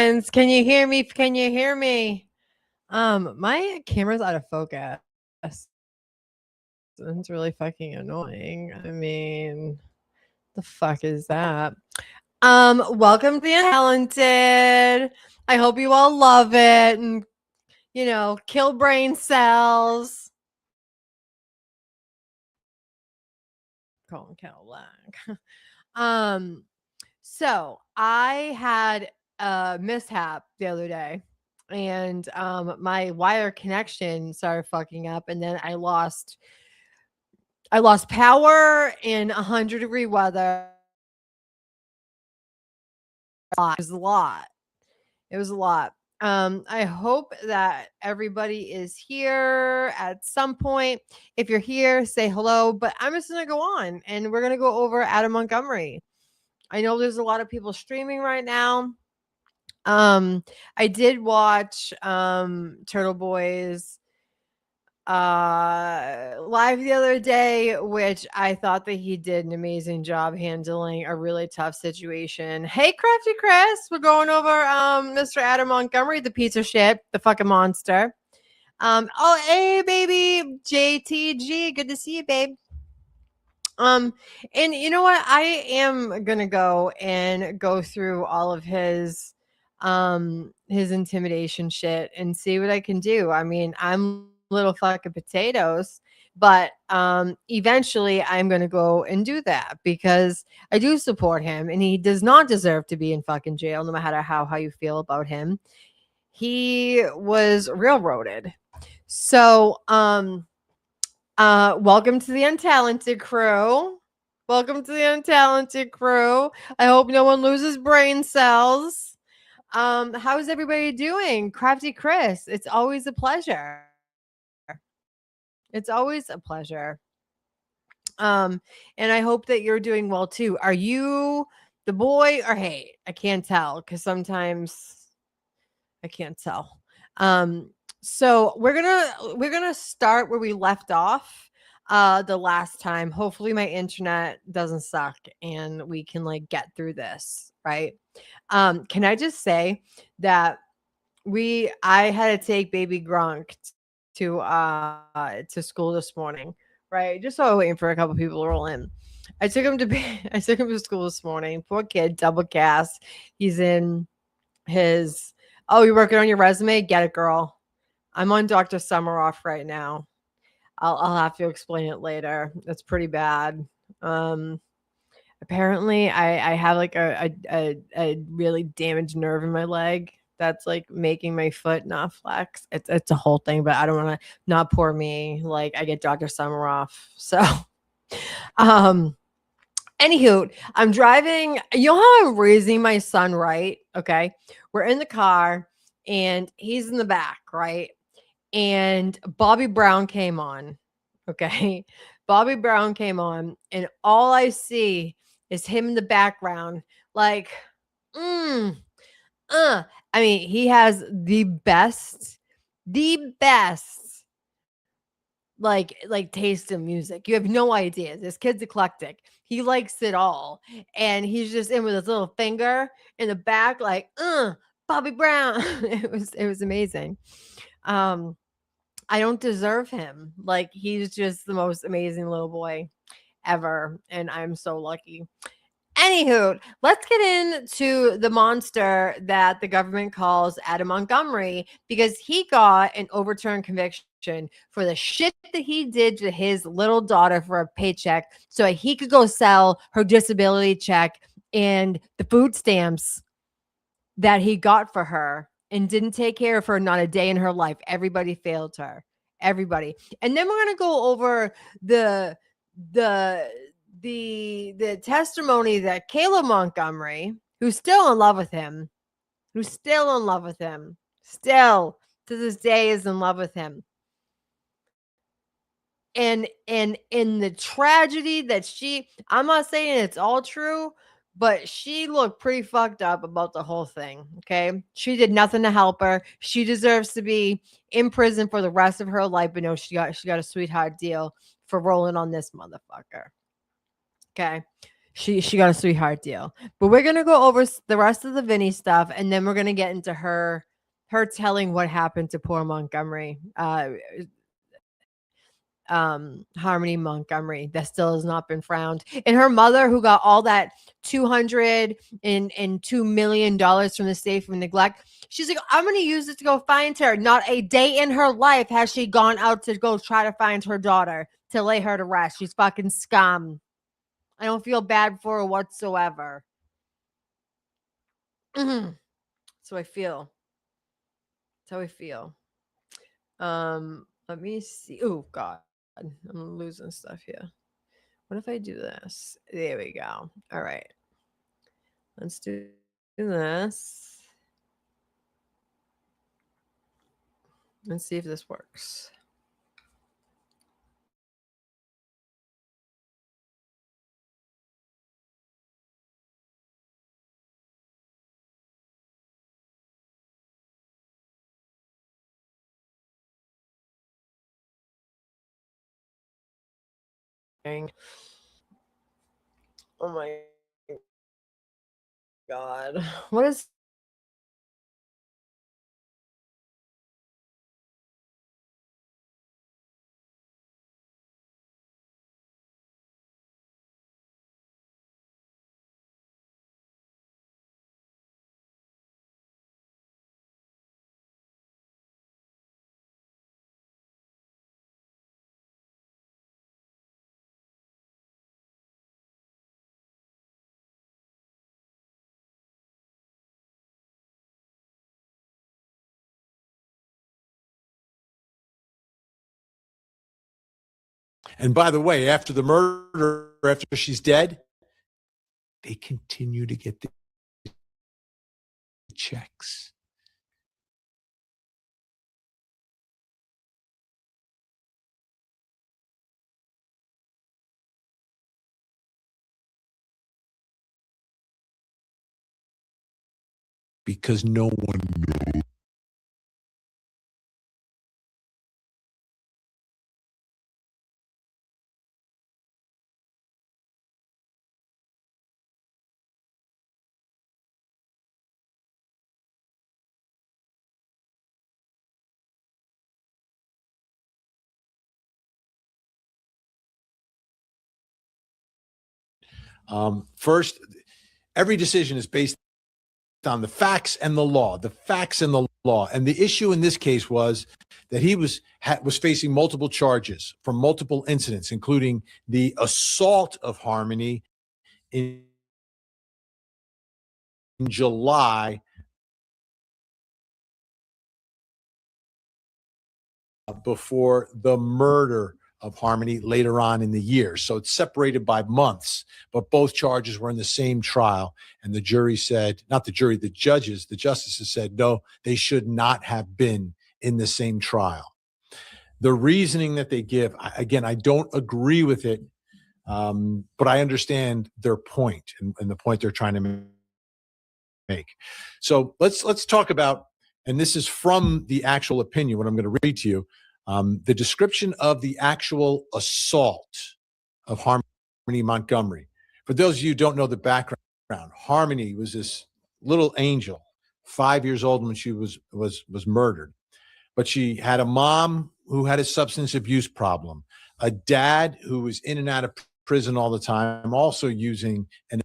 friends. Can you hear me? Can you hear me? My camera's out of focus. It's really fucking annoying. I mean, the fuck is that? Welcome to the Untalented. I hope you all love it and kill brain cells. Colin Cadillac. So I had a mishap the other day, and my wire connection started fucking up, and then I lost power in 100-degree weather. It was a lot. It was a lot. I hope that everybody is here at some point. If you're here, say hello. But I'm just gonna go on, and we're gonna go over Adam Montgomery. I know there's a lot of people streaming right now. I did watch Turtle Boys live the other day, which I thought that he did an amazing job handling a really tough situation. Hey, Crafty Chris, we're going over Mr. Adam Montgomery, the piece of shit, the fucking monster. Oh, hey, baby, JTG, good to see you, babe. And you know what? I am gonna go through all of his intimidation shit and see what I can do. I mean, I'm little fucking potatoes, but eventually I'm gonna go and do that because I do support him and he does not deserve to be in fucking jail, no matter how you feel about him. He was railroaded. So welcome to the Untalented crew. Welcome to the Untalented crew. I hope no one loses brain cells. How's everybody doing? Crafty Chris, it's always a pleasure. It's always a pleasure. And I hope that you're doing well too. Are you the boy or hate? I can't tell because sometimes I can't tell. So we're gonna start where we left off the last time. Hopefully my internet doesn't suck and we can like get through this, right? Can I just say that I had to take baby Grunk to school this morning, right? Just so I was waiting for a couple people to roll in. I took him to school this morning. Poor kid, double cast. He's in his you're working on your resume? Get it, girl. I'm on Dr. Summeroff right now. I'll have to explain it later. That's pretty bad. Apparently I have like a really damaged nerve in my leg that's like making my foot not flex. It's a whole thing, but I don't want to, not poor me. Like I get Dr. Summeroff. So anywho, I'm driving. You know how I'm raising my son, right? Okay. We're in the car and he's in the back, right? And Bobby Brown came on. Okay. Bobby Brown came on, and all I see is him in the background, like, I mean, he has the best, like taste in music. You have no idea. This kid's eclectic. He likes it all. And he's just in with his little finger in the back, like, Bobby Brown. It was amazing. I don't deserve him. Like, he's just the most amazing little boy ever. And I'm so lucky. Anywho, let's get into the monster that the government calls Adam Montgomery because he got an overturned conviction for the shit that he did to his little daughter for a paycheck so he could go sell her disability check and the food stamps that he got for her and didn't take care of her not a day in her life. Everybody failed her. Everybody. And then we're going to go over the testimony that Caleb Montgomery, who's still in love with him, still to this day is in love with him. And in the tragedy that I'm not saying it's all true, but she looked pretty fucked up about the whole thing. Okay. She did nothing to help her. She deserves to be in prison for the rest of her life. But no, she got a sweetheart deal for rolling on this motherfucker. Okay. She got a sweetheart deal. But we're gonna go over the rest of the Vinny stuff, and then we're gonna get into her telling what happened to poor Montgomery. Harmony Montgomery that still has not been found. And her mother, who got all that 202 million dollars from the state from neglect, she's like, I'm gonna use it to go find her. Not a day in her life has she gone out to go try to find her daughter to lay her to rest. She's fucking scum. I don't feel bad for her whatsoever. So I feel. That's how I feel. Let me see. Oh God, I'm losing stuff here. What if I do this? There we go. All right. Let's do this. Let's see if this works. Oh my God. What is And by the way, after the murder, after she's dead, they continue to get the checks. Because no one knows. First, every decision is based on the facts and the law. The facts and the law. And the issue in this case was that he was facing multiple charges for multiple incidents, including the assault of Harmony in July before the murder of Harmony later on in the year. So it's separated by months, but both charges were in the same trial. And the jury said, not the jury, the judges, the justices said, no, they should not have been in the same trial. The reasoning that they give, again, I don't agree with it, but I understand their point and the point they're trying to make. So let's talk about, and this is from the actual opinion, what I'm going to read to you, the description of the actual assault of Harmony Montgomery. For those of you who don't know the background, Harmony was this little angel, 5 years old when she was murdered. But she had a mom who had a substance abuse problem, a dad who was in and out of prison all the time, also using an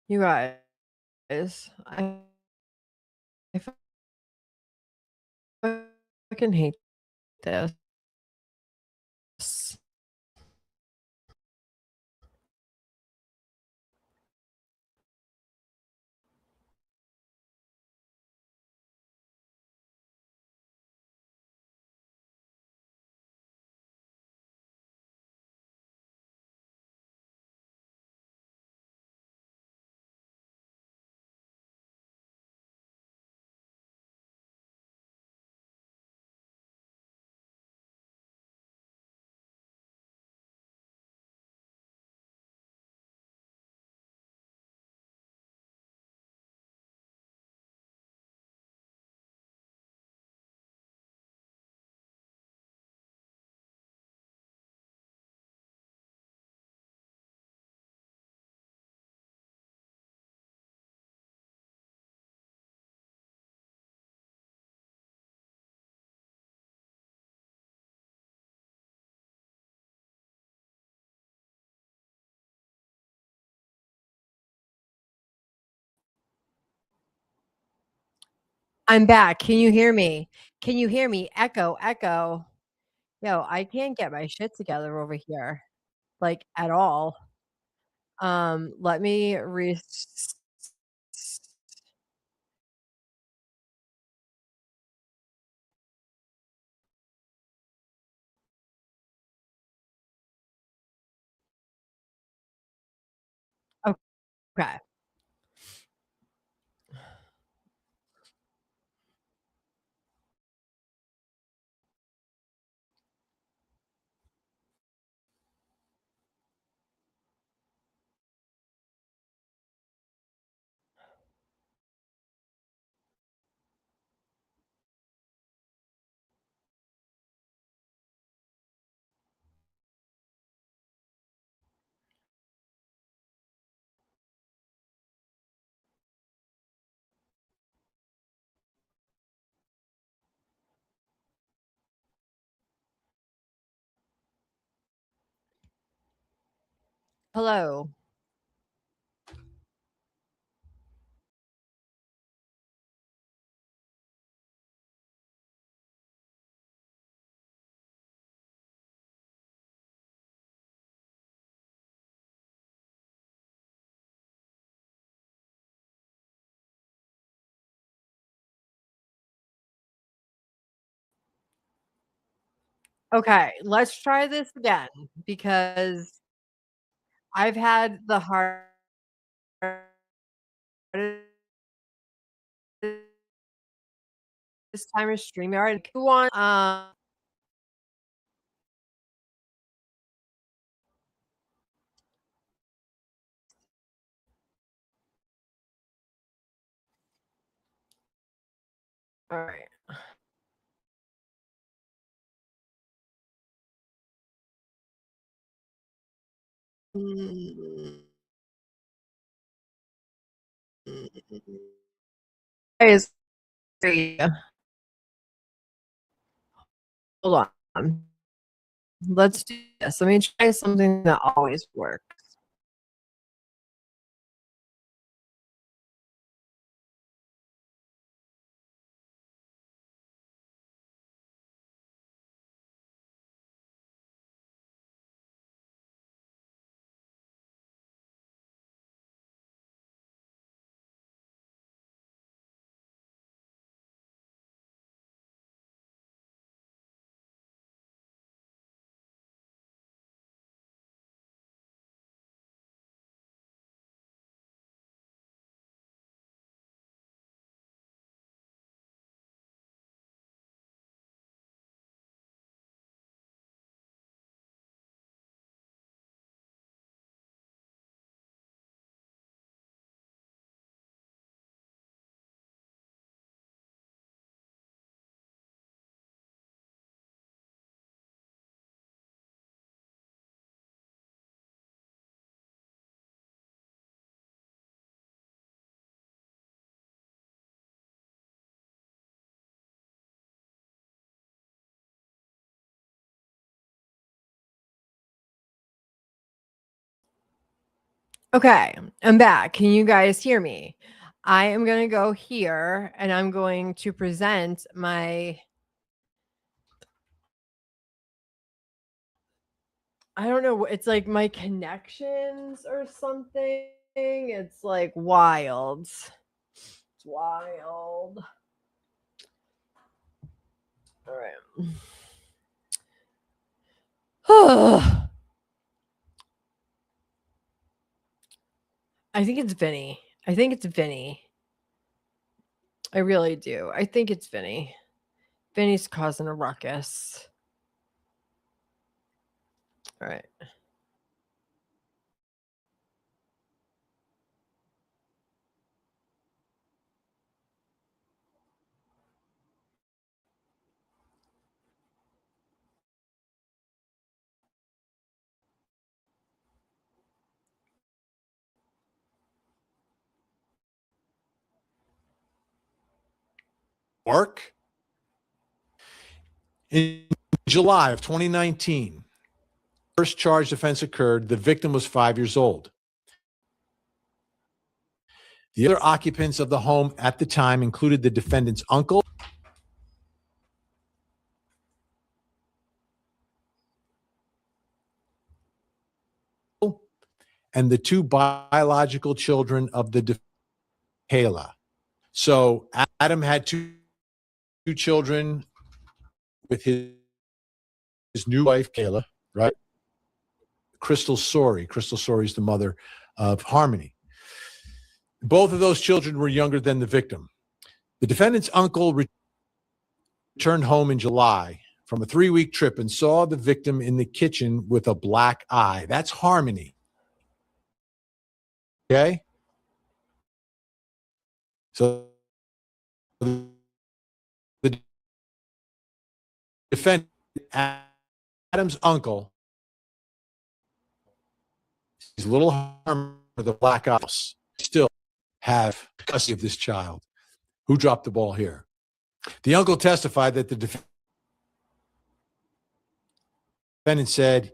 you guys? I fucking hate this. I'm back. Can you hear me? Can you hear me? Echo, echo. Yo, I can't get my shit together over here, like, at all. Let me okay. Hello. Okay, let's try this again because I've had the hardest time with StreamYard. Who want all right. Mm, Guys, hold on. Let's do this. Let me try something that always works. Okay, I'm back. Can you guys hear me? I am going to go here and I'm going to present my I don't know, it's like my connections or something. It's like wild. It's wild. All right. I think it's Vinny. I think it's Vinny. I really do. I think it's Vinny. Vinny's causing a ruckus. All right. Work. In July of 2019, first charged offense occurred. The victim was 5 years old. The other occupants of the home at the time included the defendant's uncle and the two biological children of the Kayla. So Adam had two children with his new wife, Kayla, right? Crystal Sorey. Crystal Sorey is the mother of Harmony. Both of those children were younger than the victim. The defendant's uncle returned home in July from a 3-week trip and saw the victim in the kitchen with a black eye. That's Harmony. Okay? So the defendant, Adam's uncle, his little harm with the black eyes, still have custody of this child. Who dropped the ball here? The uncle testified that the defendant said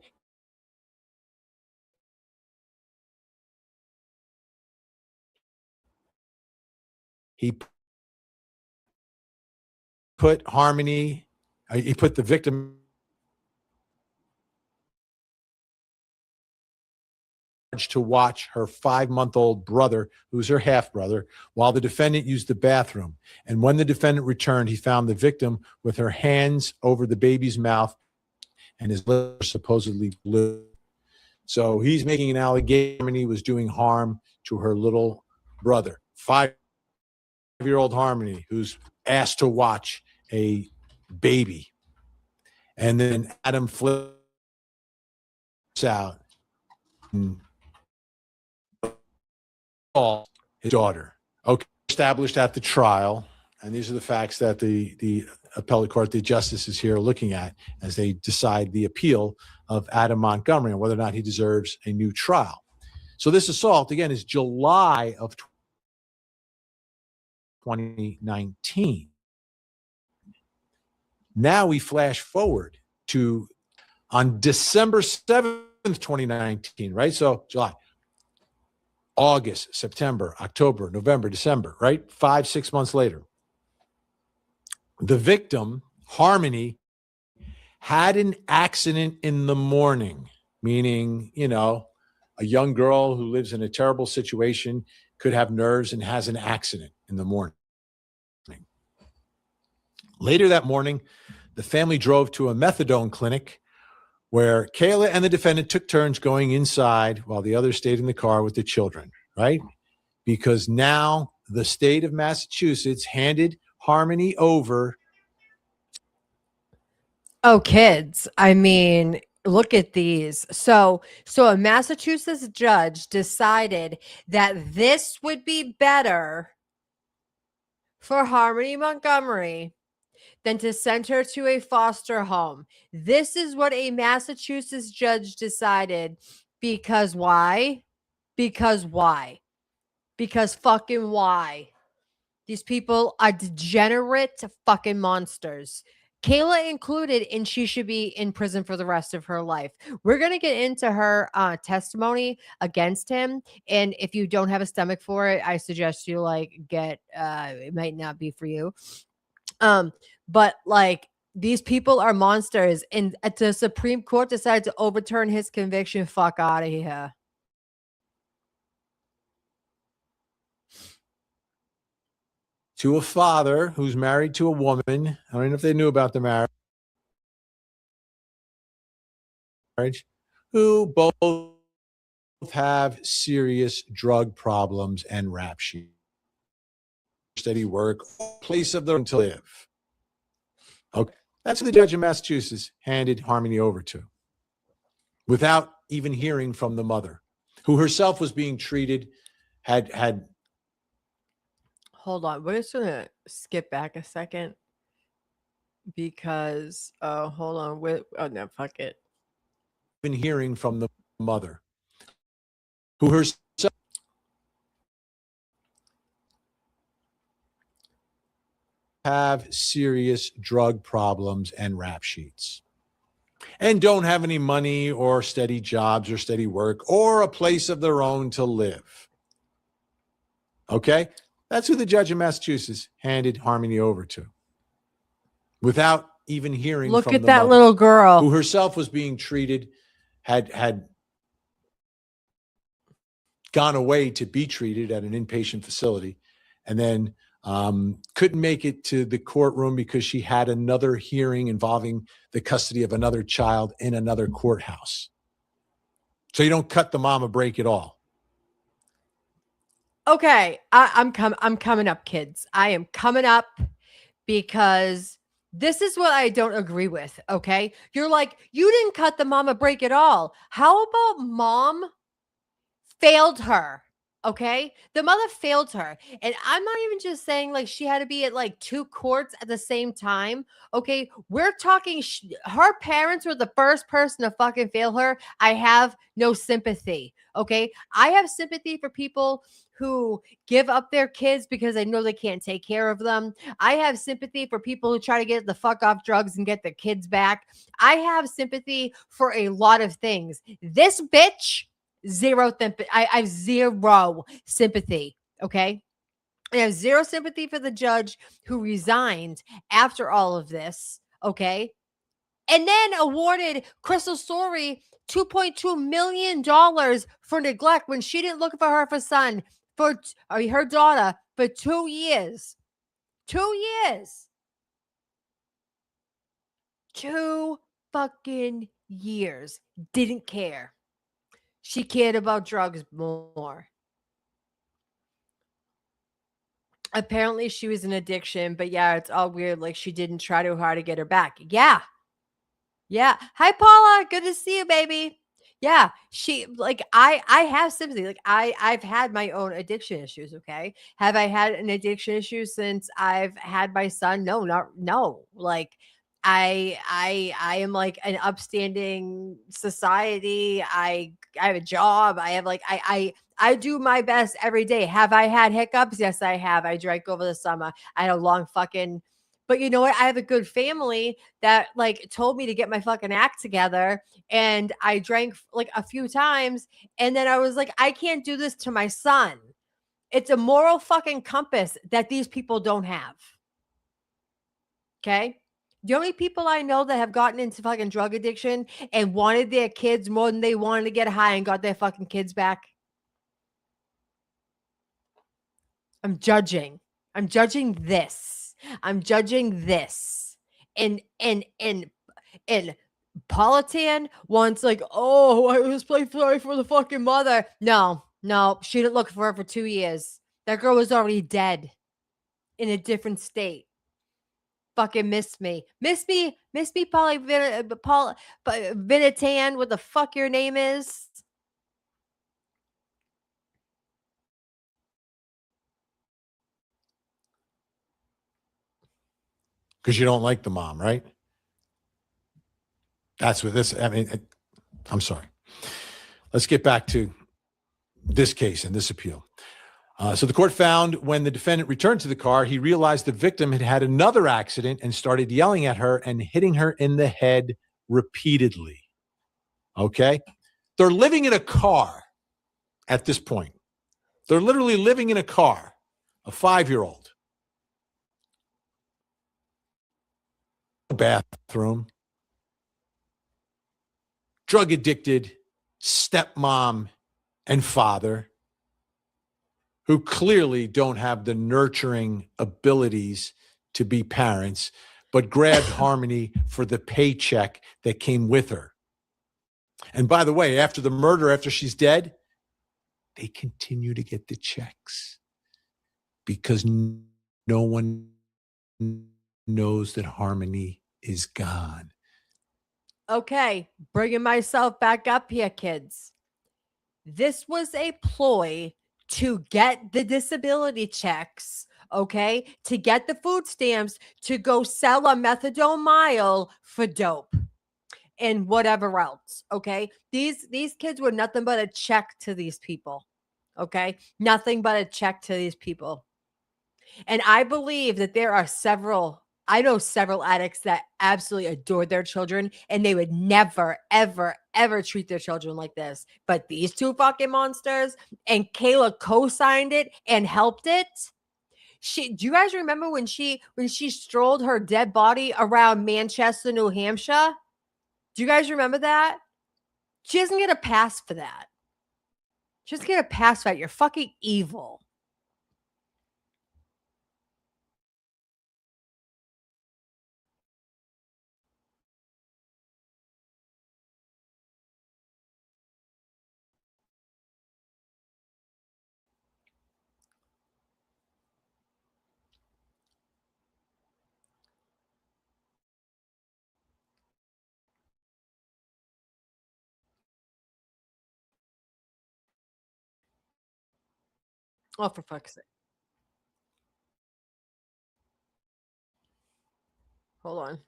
he put the victim to watch her 5-month-old brother, who's her half-brother, while the defendant used the bathroom. And when the defendant returned, he found the victim with her hands over the baby's mouth and his lips supposedly blue. So he's making an allegation and he was doing harm to her little brother, 5-year-old Harmony, who's asked to watch a baby. And then Adam flips out and his daughter. Okay, established at the trial, and these are the facts that the appellate court, the justices here are looking at as they decide the appeal of Adam Montgomery and whether or not he deserves a new trial. So this assault, again, is July of 2019. Now we flash forward to on December 7th, 2019, right? So July, August, September, October, November, December, right? 5-6 months later. The victim, Harmony, had an accident in the morning, meaning, a young girl who lives in a terrible situation could have nerves and has an accident in the morning. Later that morning, the family drove to a methadone clinic where Kayla and the defendant took turns going inside while the others stayed in the car with the children, right? Because now the state of Massachusetts handed Harmony over. Oh, kids. I mean, look at these. So a Massachusetts judge decided that this would be better for Harmony Montgomery than to send her to a foster home. This is what a Massachusetts judge decided. Because why? Because why? Because fucking why? These people are degenerate fucking monsters. Kayla included, and she should be in prison for the rest of her life. We're going to get into her testimony against him. And if you don't have a stomach for it, I suggest you get, it might not be for you. But these people are monsters, and the Supreme Court decided to overturn his conviction. Fuck out of here. To a father who's married to a woman. I don't know if they knew about the marriage. Who both have serious drug problems and rap sheets. Steady work, place of their own to live. Okay. That's what the judge in Massachusetts handed Harmony over to without even hearing from the mother, who herself was being treated, had. Hold on. We're just going to skip back a second because, hold on. Oh, no, fuck it. Been hearing from the mother, who herself have serious drug problems and rap sheets and don't have any money or steady jobs or steady work or a place of their own to live. Okay? That's who the judge in Massachusetts handed Harmony over to without even hearing Look from at the that mother, little girl. who herself was being treated, had gone away to be treated at an inpatient facility, and then couldn't make it to the courtroom because she had another hearing involving the custody of another child in another courthouse. So you don't cut the mom a break at all. Okay, I'm coming up, kids. I am coming up because this is what I don't agree with. Okay, you're like, you didn't cut the mom a break at all. How about mom failed her? Okay, the mother failed her, and I'm not even just saying like she had to be at like two courts at the same time. Okay, we're talking her parents were the first person to fucking fail her. I have no sympathy. Okay, I have sympathy for people who give up their kids because they know they can't take care of them. I have sympathy for people who try to get the fuck off drugs and get their kids back. I have sympathy for a lot of things. This bitch, zero sympathy. I have zero sympathy. Okay. I have zero sympathy for the judge who resigned after all of this. Okay. And then awarded Crystal Story $2.2 million for neglect when she didn't look for her son, her daughter, for 2 years. 2 years. 2 fucking years. Didn't care. She cared about drugs more. Apparently she was in addiction, but yeah, it's all weird. Like she didn't try too hard to get her back. Yeah. Yeah. Hi, Paula. Good to see you, baby. Yeah. She like I have sympathy. Like I've had my own addiction issues. Okay. Have I had an addiction issue since I've had my son? No, not no. Like I am like an upstanding society. I have a job. I have like I do my best every day. Have I had hiccups? Yes, I have. I drank over the summer. I had a long fucking, but you know what? I have a good family that like told me to get my fucking act together. And I drank like a few times. And then I was like, I can't do this to my son. It's a moral fucking compass that these people don't have. Okay. The only people I know that have gotten into fucking drug addiction and wanted their kids more than they wanted to get high and got their fucking kids back. I'm judging. I'm judging this. I'm judging this. And Politan wants like, oh, I was playing sorry for the fucking mother. No, no, she didn't look for her for 2 years. That girl was already dead in a different state. Fucking miss me. Miss me, Paul Vinitan, what the fuck your name is. Because you don't like the mom, right? That's what this, I mean, I'm sorry. Let's get back to this case and this appeal. So the court found when the defendant returned to the car, he realized the victim had had another accident and started yelling at her and hitting her in the head repeatedly. Okay. They're living in a car at this point. They're literally living in a car, a 5-year-old. Bathroom. Drug addicted stepmom and father who clearly don't have the nurturing abilities to be parents, but grabbed Harmony for the paycheck that came with her. And by the way, after the murder, after she's dead, they continue to get the checks because no one knows that Harmony is gone. Okay, bringing myself back up here, kids. This was a ploy to get the disability checks, okay, to get the food stamps to go sell a methadone mile for dope and whatever else, okay? These kids were nothing but a check to these people, okay? Nothing but a check to these people. And I believe that there are several I know several addicts that absolutely adore their children and they would never, ever, ever treat their children like this. But these two fucking monsters, and Kayla co-signed it and helped it. Do you guys remember when she strolled her dead body around Manchester, New Hampshire? Do you guys remember that? She doesn't get a pass for that. She doesn't get a pass for that. You're fucking evil. Oh, for fuck's sake. Hold on.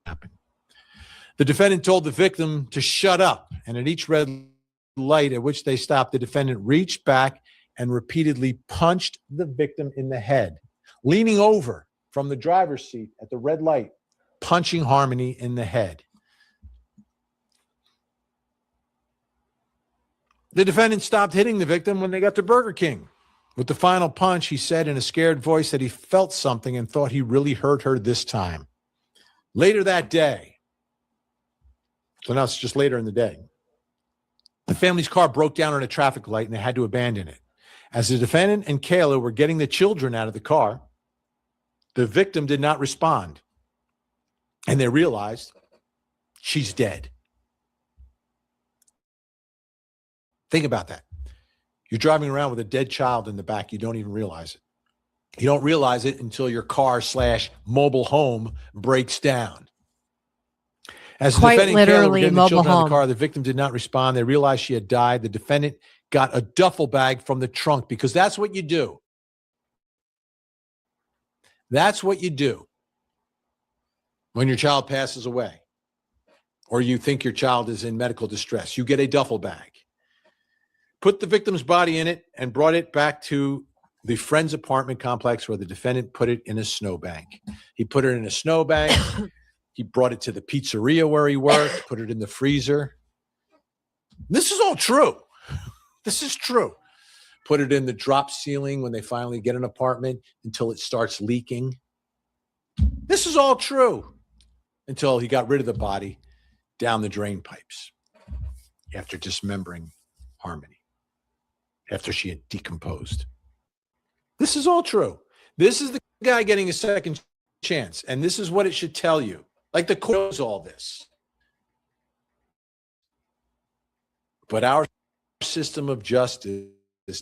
Happened. The defendant told the victim to shut up, and at each red light at which they stopped, the defendant reached back and repeatedly punched the victim in the head, leaning over from the driver's seat at the red light, punching Harmony in the head. The defendant stopped hitting the victim when they got to Burger King. With the final punch, he said in a scared voice that he felt something and thought he really hurt her this time. Later that day, so now it's just later in the day, the family's car broke down at a traffic light and they had to abandon it. As the defendant and Kayla were getting the children out of the car, the victim did not respond. And they realized she's dead. Think about that. You're driving around with a dead child in the back. You don't even realize it. You don't realize it until your car/mobile home breaks down. As the Quite defendant and Kayla were literally getting the mobile children out of home. the car, the victim did not respond. They realized she had died. The defendant got a duffel bag from the trunk because that's what you do. That's what you do when your child passes away or you think your child is in medical distress. You get a duffel bag, put the victim's body in it, and brought it back to the friend's apartment complex where the defendant put it in a snowbank. He put it in a snowbank. He brought it to the pizzeria where he worked, put it in the freezer. This is all true. This is true. Put it in the drop ceiling when they finally get an apartment until it starts leaking. This is all true until he got rid of the body down the drain pipes after dismembering Harmony, after she had decomposed. This is all true. This is the guy getting a second chance, and this is what it should tell you. Like the court knows all this. But our system of justice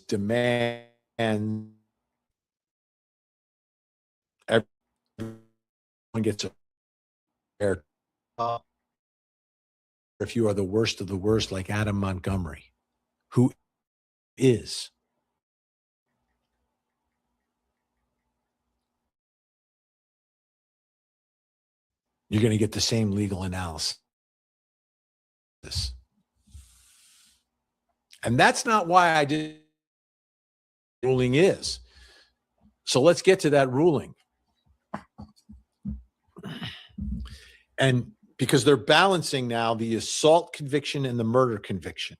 demands everyone gets a fair trial. If you are the worst of the worst, like Adam Montgomery, who is you're going to get the same legal analysis. And that's not why I did ruling is. So let's get to that ruling. And because they're balancing now the assault conviction and the murder conviction.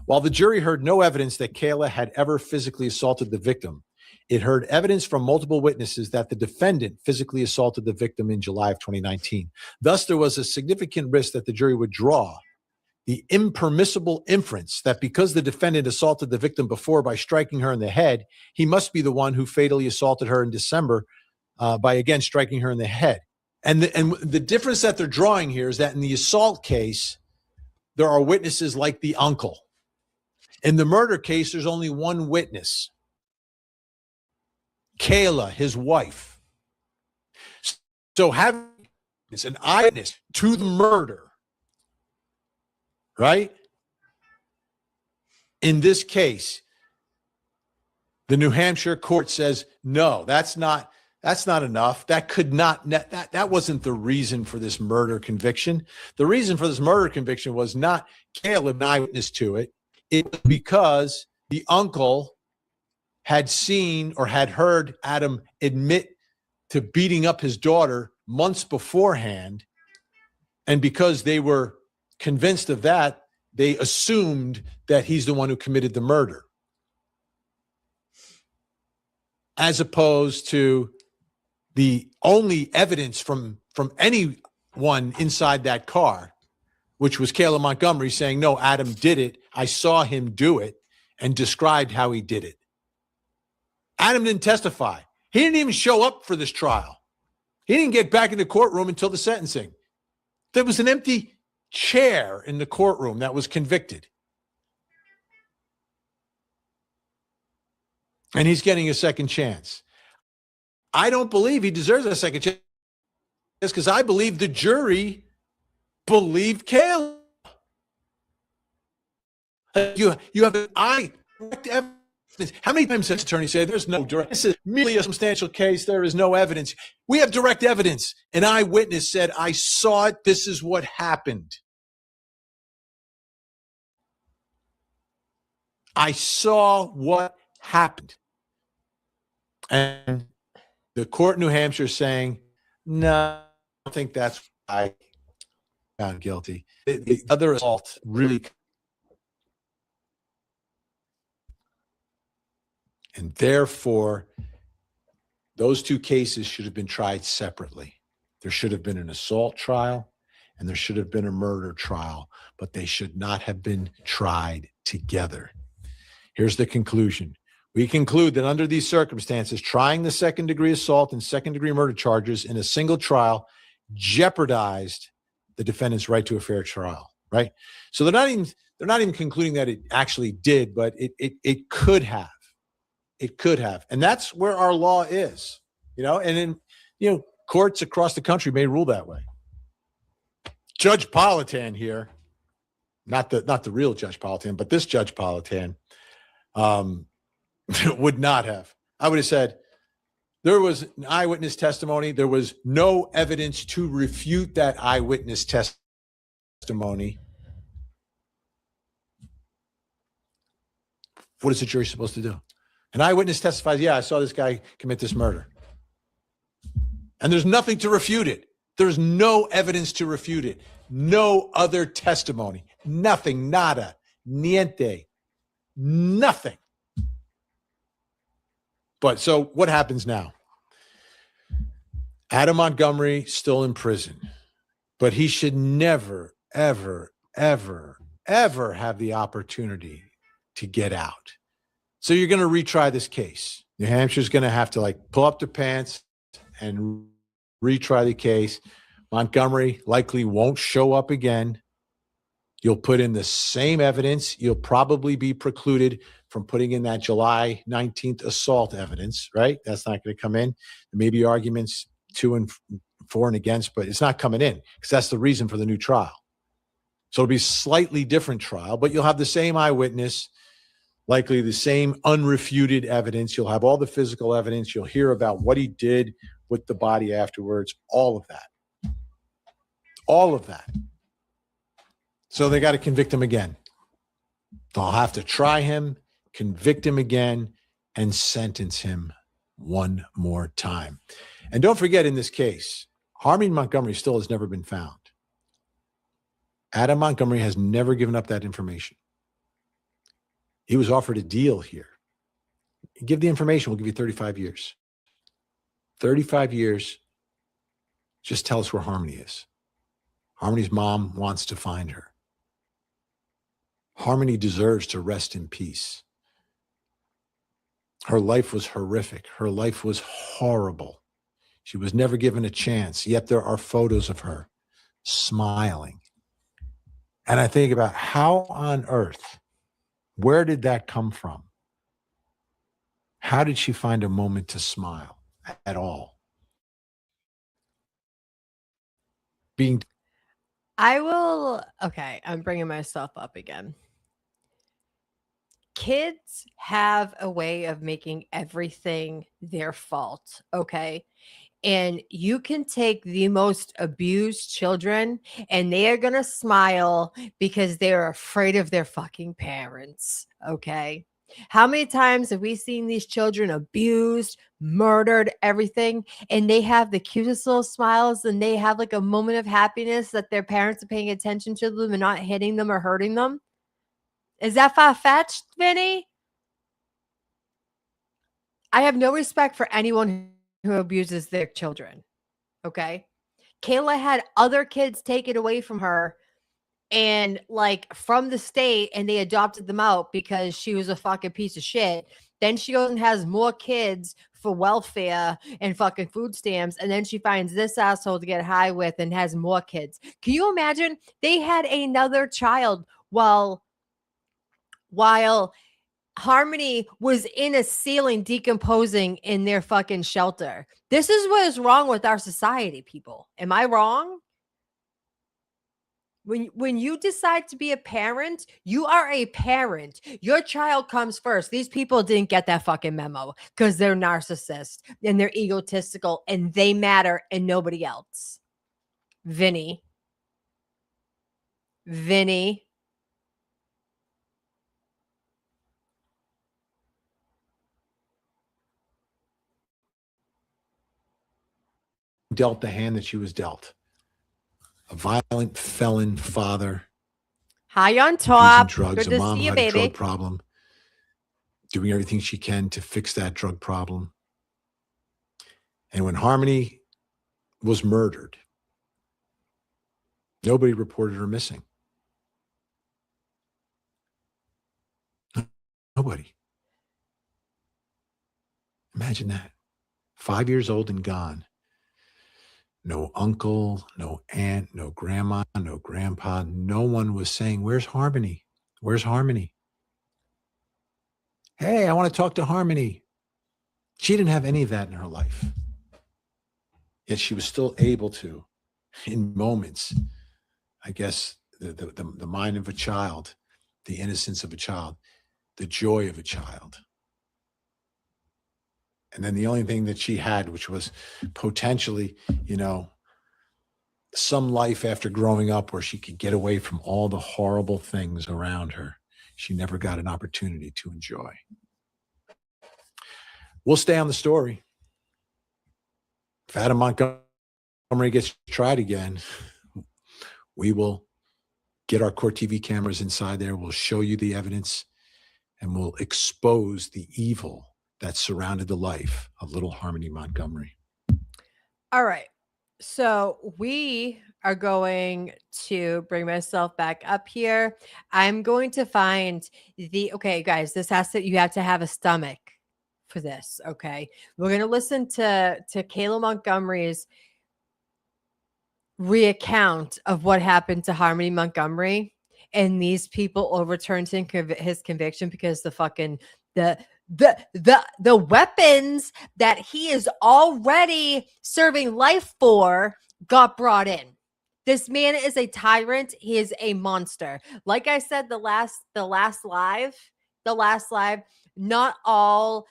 While the jury heard no evidence that Kayla had ever physically assaulted the victim, it heard evidence from multiple witnesses that the defendant physically assaulted the victim in July of 2019. Thus, there was a significant risk that the jury would draw the impermissible inference that because the defendant assaulted the victim before by striking her in the head, he must be the one who fatally assaulted her in December by, again, striking her in the head. And the difference that they're drawing here is that in the assault case, there are witnesses like the uncle. In the murder case, there's only one witness, Kayla, his wife. So having an eyewitness to the murder, right? In this case, the New Hampshire court says, no, that's not That's not enough. That could not, that wasn't the reason for this murder conviction. The reason for this murder conviction was not Caleb, an eyewitness to it. It was because the uncle had seen or had heard Adam admit to beating up his daughter months beforehand. And because they were convinced of that, they assumed that he's the one who committed the murder, as opposed to the only evidence from anyone inside that car, which was Caleb Montgomery saying, no, Adam did it. I saw him do it, and described how he did it. Adam didn't testify. He didn't even show up for this trial. He didn't get back in the courtroom until the sentencing. There was an empty chair in the courtroom that was convicted. And he's getting a second chance. I don't believe he deserves a second chance because I believe the jury believed Caleb. You have an direct evidence. How many times does attorney say there's no direct? This is merely a substantial case. There is no evidence. We have direct evidence. An eyewitness said, I saw it. This is what happened. I saw what happened. And the court in New Hampshire is saying, no, I don't think that's why I found guilty. The other assault really. And therefore, those two cases should have been tried separately. There should have been an assault trial and there should have been a murder trial, but they should not have been tried together. Here's the conclusion. We conclude that under these circumstances, trying the second-degree assault and second-degree murder charges in a single trial jeopardized the defendant's right to a fair trial, right? So they're not even concluding that it actually did, but it could have. It could have. And that's where our law is, and in, courts across the country may rule that way. Judge Politan here, not the real Judge Politan, but this Judge Politan, would not have. I would have said there was an eyewitness testimony. There was no evidence to refute that eyewitness testimony. What is the jury supposed to do? An eyewitness testifies, yeah, I saw this guy commit this murder. And there's nothing to refute it. There's no evidence to refute it. No other testimony. Nothing, nada, niente, nothing. But so what happens now? Adam Montgomery still in prison, but he should never, ever, ever, ever have the opportunity to get out. So you're going to retry this case. New Hampshire's going to have to pull up their pants and retry the case. Montgomery likely won't show up again. You'll put in the same evidence. You'll probably be precluded from putting in that July 19th assault evidence, right? That's not going to come in. There may be arguments for and against, but it's not coming in because that's the reason for the new trial. So it'll be a slightly different trial, but you'll have the same eyewitness, likely the same unrefuted evidence. You'll have all the physical evidence. You'll hear about what he did with the body afterwards, all of that. All of that. So they got to convict him again. They'll have to try him, convict him again, and sentence him one more time. And don't forget, in this case, Harmony Montgomery still has never been found. Adam Montgomery has never given up that information. He was offered a deal here. Give the information, we'll give you 35 years. 35 years, just tell us where Harmony is. Harmony's mom wants to find her. Harmony deserves to rest in peace. Her life was horrific. Her life was horrible. She was never given a chance, yet there are photos of her smiling. And I think about how on earth, where did that come from? How did she find a moment to smile at all? Okay, I'm bringing myself up again. Kids have a way of making everything their fault, okay? And you can take the most abused children and they are going to smile because they're afraid of their fucking parents, okay? How many times have we seen these children abused, murdered, everything, and they have the cutest little smiles and they have like a moment of happiness that their parents are paying attention to them and not hitting them or hurting them? Is that far-fetched, Vinny? I have no respect for anyone who abuses their children. Okay. Kayla had other kids taken away from her and like from the state, and they adopted them out because she was a fucking piece of shit. Then she goes and has more kids for welfare and fucking food stamps. And then she finds this asshole to get high with and has more kids. Can you imagine? They had another child while Harmony was in a ceiling decomposing in their fucking shelter. This is what is wrong with our society, people. Am I wrong? When you decide to be a parent, you are a parent. Your child comes first. These people didn't get that fucking memo because they're narcissists and they're egotistical and they matter and nobody else. Vinny. Vinny. Dealt the hand that she was dealt. A violent felon father, Hi on using top. drugs, Good a to mom see who you, had a drug baby. problem, doing everything she can to fix that drug problem. And when Harmony was murdered, nobody reported her missing. Nobody. Imagine that. 5 years old and gone. No uncle, no aunt, no grandma, no grandpa. No one was saying, "Where's Harmony? Where's Harmony? Hey, I want to talk to Harmony." She didn't have any of that in her life. Yet she was still able to, in moments, I guess, the mind of a child, the innocence of a child, the joy of a child. And then the only thing that she had, which was potentially, some life after growing up where she could get away from all the horrible things around her, she never got an opportunity to enjoy. We'll stay on the story. If Adam Montgomery gets tried again, we will get our court TV cameras inside there. We'll show you the evidence and we'll expose the evil that surrounded the life of little Harmony Montgomery. All right. So we are going to bring myself back up here. I'm going to find okay, guys, you have to have a stomach for this. Okay. We're going to listen to Kayla Montgomery's recount of what happened to Harmony Montgomery. And these people overturned his conviction because the fucking the weapons that he is already serving life for got brought in. This man is a tyrant. He is a monster. Like I said, the last live, not all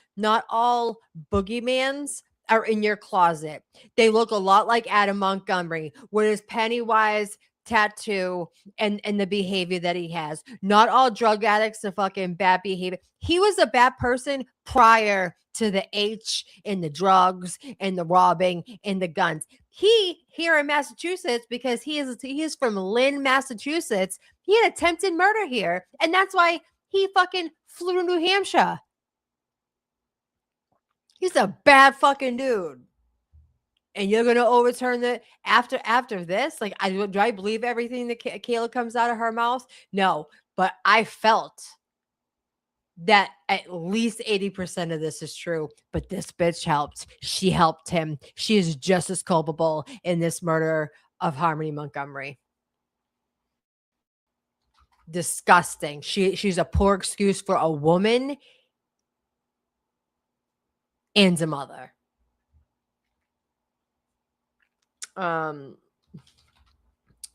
boogeymans are in your closet. They look a lot like Adam Montgomery with his Pennywise tattoo and the behavior that he has. Not all drug addicts are fucking bad behavior. He was a bad person prior to the H and the drugs and the robbing and the guns. He here in Massachusetts, because he is from Lynn, Massachusetts, he had attempted murder here. And that's why he fucking flew to New Hampshire. He's a bad fucking dude. And you're going to overturn it after this? Like, do I believe everything that Kayla comes out of her mouth? No, but I felt that at least 80% of this is true. But this bitch helped. She helped him. She is just as culpable in this murder of Harmony Montgomery. Disgusting. She's a poor excuse for a woman and a mother.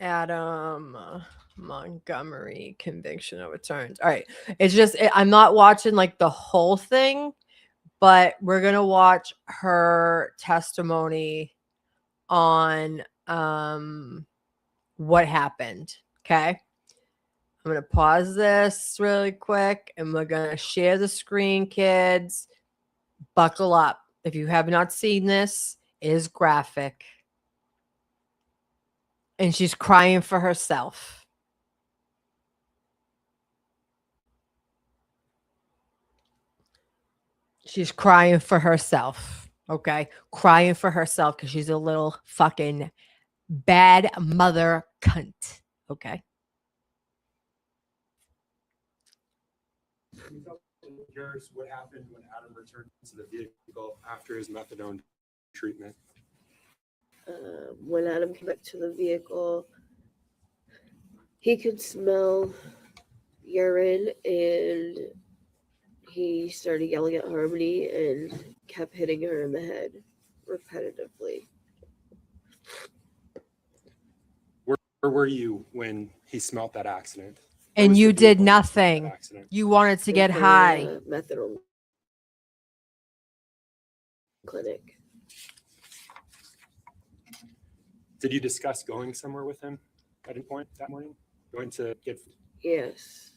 Adam Montgomery conviction overturned. All right. It's just, I'm not watching like the whole thing, but we're going to watch her testimony on what happened. Okay. I'm going to pause this really quick and we're going to share the screen, kids. Buckle up. If you have not seen this, it is graphic. And she's crying for herself. She's crying for herself. Okay. Crying for herself because she's a little fucking bad mother cunt. Okay. Can you tell the jurors what happened when Adam returned to the vehicle after his methadone treatment? When Adam came back to the vehicle, he could smell urine and he started yelling at Harmony and kept hitting her in the head repetitively. Where were you when he smelt that accident? And you did nothing. You wanted to get high. Methadone clinic. Did you discuss going somewhere with him at any point that morning? Going to get... Yes.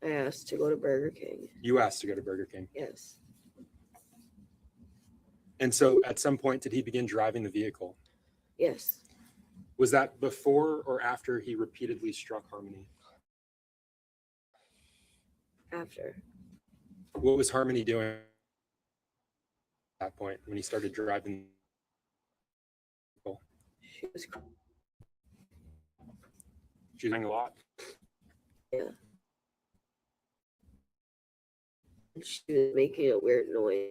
I asked to go to Burger King. You asked to go to Burger King? Yes. And so at some point, did he begin driving the vehicle? Yes. Was that before or after he repeatedly struck Harmony? After. What was Harmony doing at that point when he started driving? She was crying a lot? Yeah. She was making a weird noise.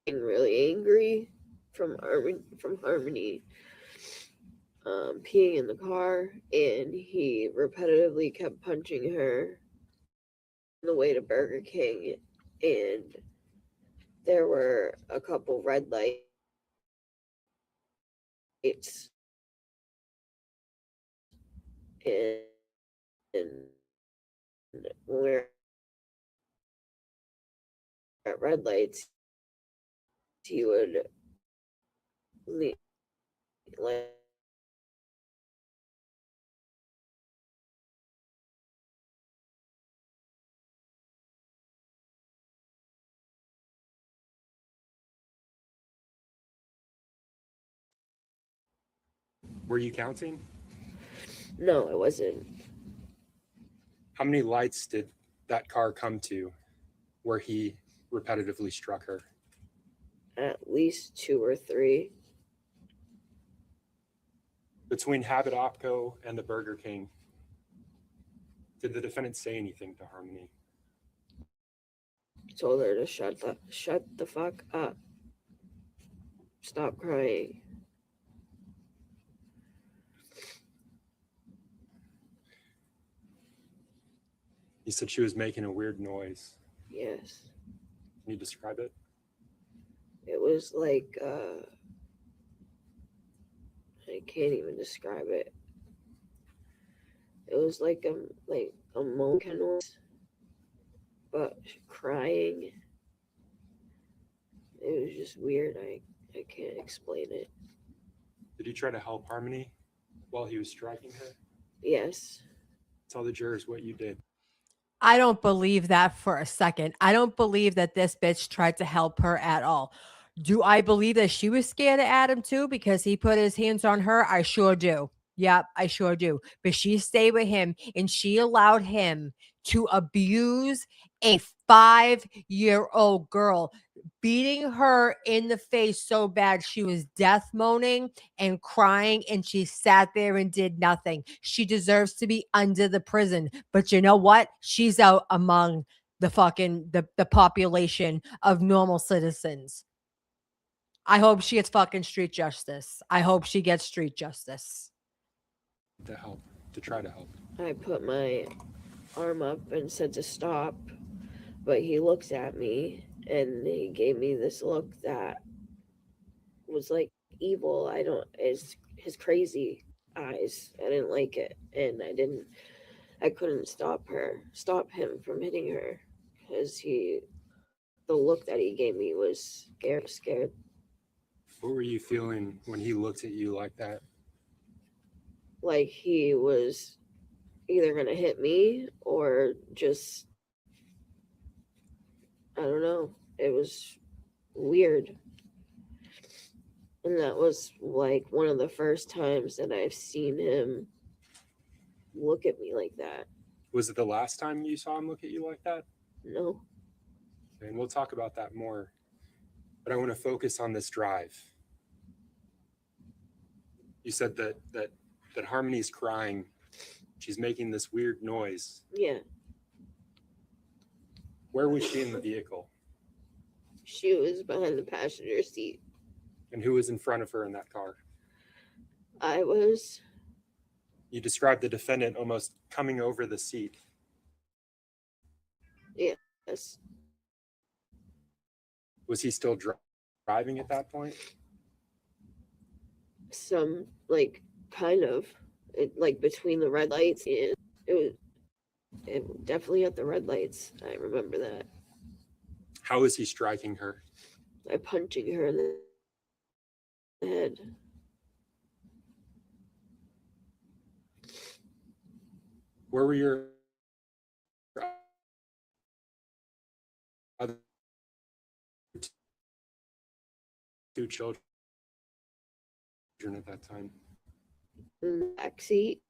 Really angry from Harmony peeing in the car, and he repetitively kept punching her on the way to Burger King, and there were a couple red lights and when we were at red lights, he would leave, like, Were you counting? No, I wasn't. How many lights did that car come to where he repetitively struck her? At least 2 or 3. Between Habit Opco and the Burger King, did the defendant say anything to Harmony? Told her to shut the fuck up. Stop crying. He said she was making a weird noise. Yes. Can you describe it? It was like I can't even describe it. It was like a moan noise, but crying. It was just weird. I can't explain it. Did you try to help Harmony while he was striking her? Yes. Tell the jurors what you did. I don't believe that for a second. I don't believe that this bitch tried to help her at all. Do I believe that she was scared of Adam too because he put his hands on her? I sure do. Yep, I sure do. But she stayed with him and she allowed him to abuse a 5-year-old girl, beating her in the face so bad she was death moaning and crying, and she sat there and did nothing. She deserves to be under the prison. But you know what? She's out among the fucking the population of normal citizens. I hope she gets fucking street justice. I hope she gets street justice. To help. to try to help? I put my arm up and said to stop, but he looks at me and he gave me this look that was like evil. His crazy eyes. I didn't like it, and I couldn't stop him from hitting her, because the look that he gave me was scared. What were you feeling when he looked at you like that? Like he was either gonna hit me or just, I don't know. It was weird. And that was like one of the first times that I've seen him look at me like that. Was it the last time you saw him look at you like that? No. And we'll talk about that more. But I want to focus on this drive. You said that Harmony's crying. She's making this weird noise. Yeah. Where was she in the vehicle? She was behind the passenger seat. And who was in front of her in that car? I was. You described the defendant almost coming over the seat. Yes. Was he still driving at that point? Some, like, kind of. Like between the red lights, and it definitely at the red lights. I remember that. How was he striking her? By punching her in the head. Where were your other two children at that time? In the back seat.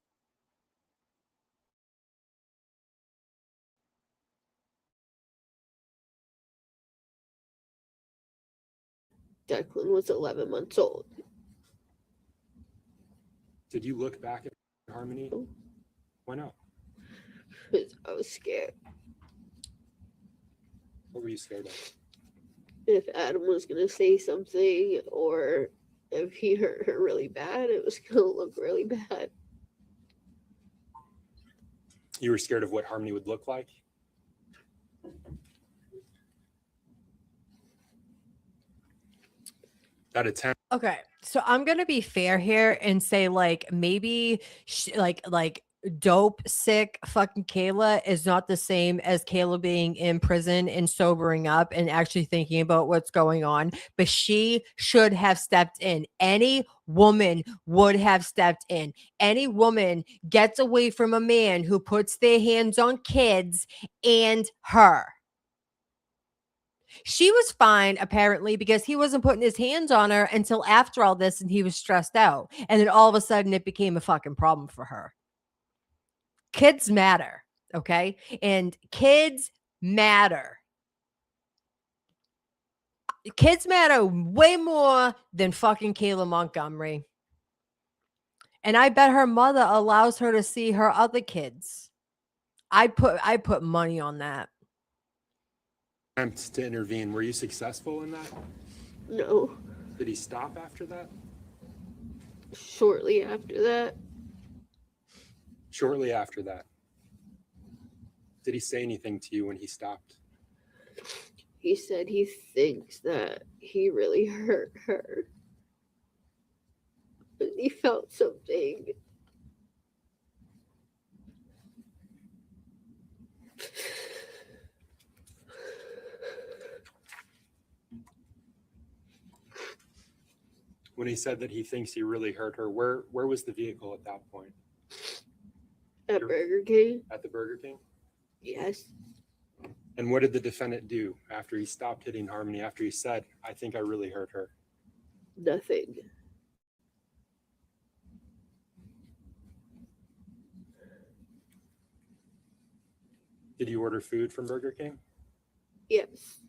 Declan was 11 months old. Did you look back at Harmony? No. Why not? Because I was scared. What were you scared of? If Adam was going to say something, or if he hurt her really bad, it was going to look really bad. You were scared of what Harmony would look like? That attempt. Okay, so I'm gonna be fair here and say like maybe like dope sick fucking Kayla is not the same as Kayla being in prison and sobering up and actually thinking about what's going on, but she should have stepped in. Any woman would have stepped in. Any woman gets away from a man who puts their hands on kids and her. She was fine, apparently, because he wasn't putting his hands on her until after all this and he was stressed out. And then all of a sudden it became a fucking problem for her. Kids matter, okay? And kids matter. Kids matter way more than fucking Kayla Montgomery. And I bet her mother allows her to see her other kids. I put money on that. Attempt to intervene. Were you successful in that? No. Did he stop after that? Shortly after that. Shortly after that. Did he say anything to you when he stopped? He said he thinks that he really hurt her. He felt something. When he said that he thinks he really hurt her, where was the vehicle at that point? At Burger King? At the Burger King? Yes. And what did the defendant do after he stopped hitting Harmony, after he said, I think I really hurt her? Nothing. Did you order food from Burger King? Yes.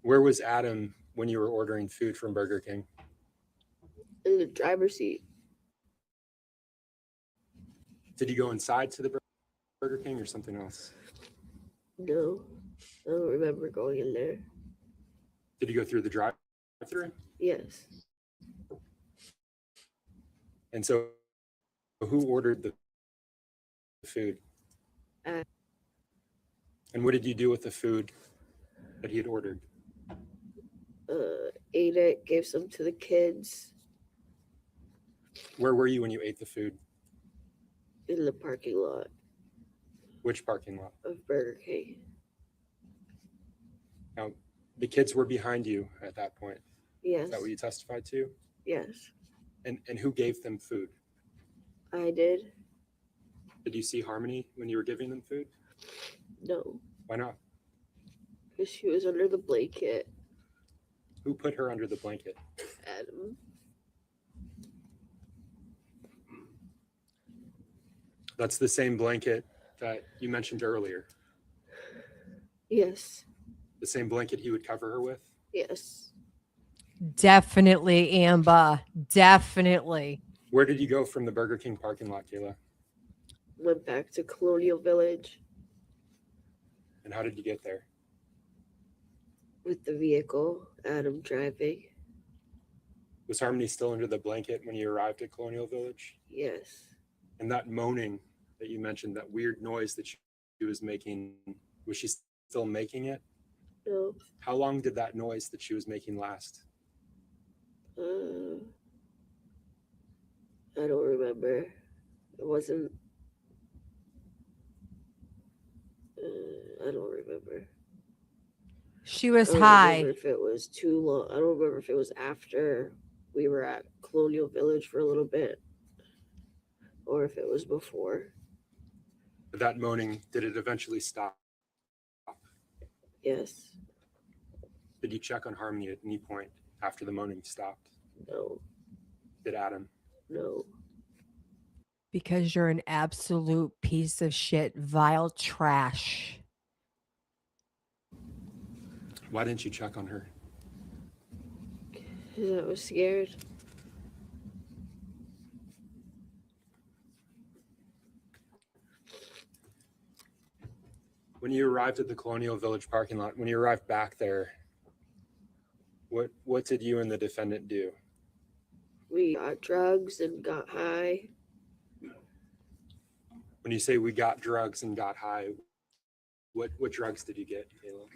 Where was Adam when you were ordering food from Burger King? In the driver's seat. Did you go inside to the Burger King or something else? No. I don't remember going in there. Did you go through the drive-thru? Yes. And so who ordered the food? Uh, And what did you do with the food that he had ordered? Ate it, gave some to the kids Where were you when you ate the food? in the parking lot Which parking lot? of Burger King. Now, the kids were behind you at that point. Yes. Is that what you testified to? Yes. And who gave them food? I did. Did you see Harmony when you were giving them food? No. Why not? Because she was under the blanket. Who put her under the blanket? Adam. That's the same blanket that you mentioned earlier. Yes. The same blanket he would cover her with? Yes. Definitely, Amber. Definitely. Where did you go from the Burger King parking lot, Kayla? Went back to Colonial Village And how did you get there? with the vehicle, Adam driving. Was Harmony still under the blanket when you arrived at Colonial Village? Yes. And that moaning that you mentioned, that weird noise that she was making, was she still making it? No. How long did that noise that she was making last? I don't remember. It wasn't. I don't remember. She was I don't high. remember if it was too long. I don't remember if it was after we were at Colonial Village for a little bit or if it was before. That moaning, did it eventually stop? Yes. Did you check on Harmony at any point after the moaning stopped? No. Did Adam? No. Because you're an absolute piece of shit, vile trash. Why didn't you check on her? Because I was scared. When you arrived at the Colonial Village parking lot, when you arrived back there, what did you and the defendant do? We got drugs and got high. When you say we got drugs and got high, what drugs did you get, Kayla?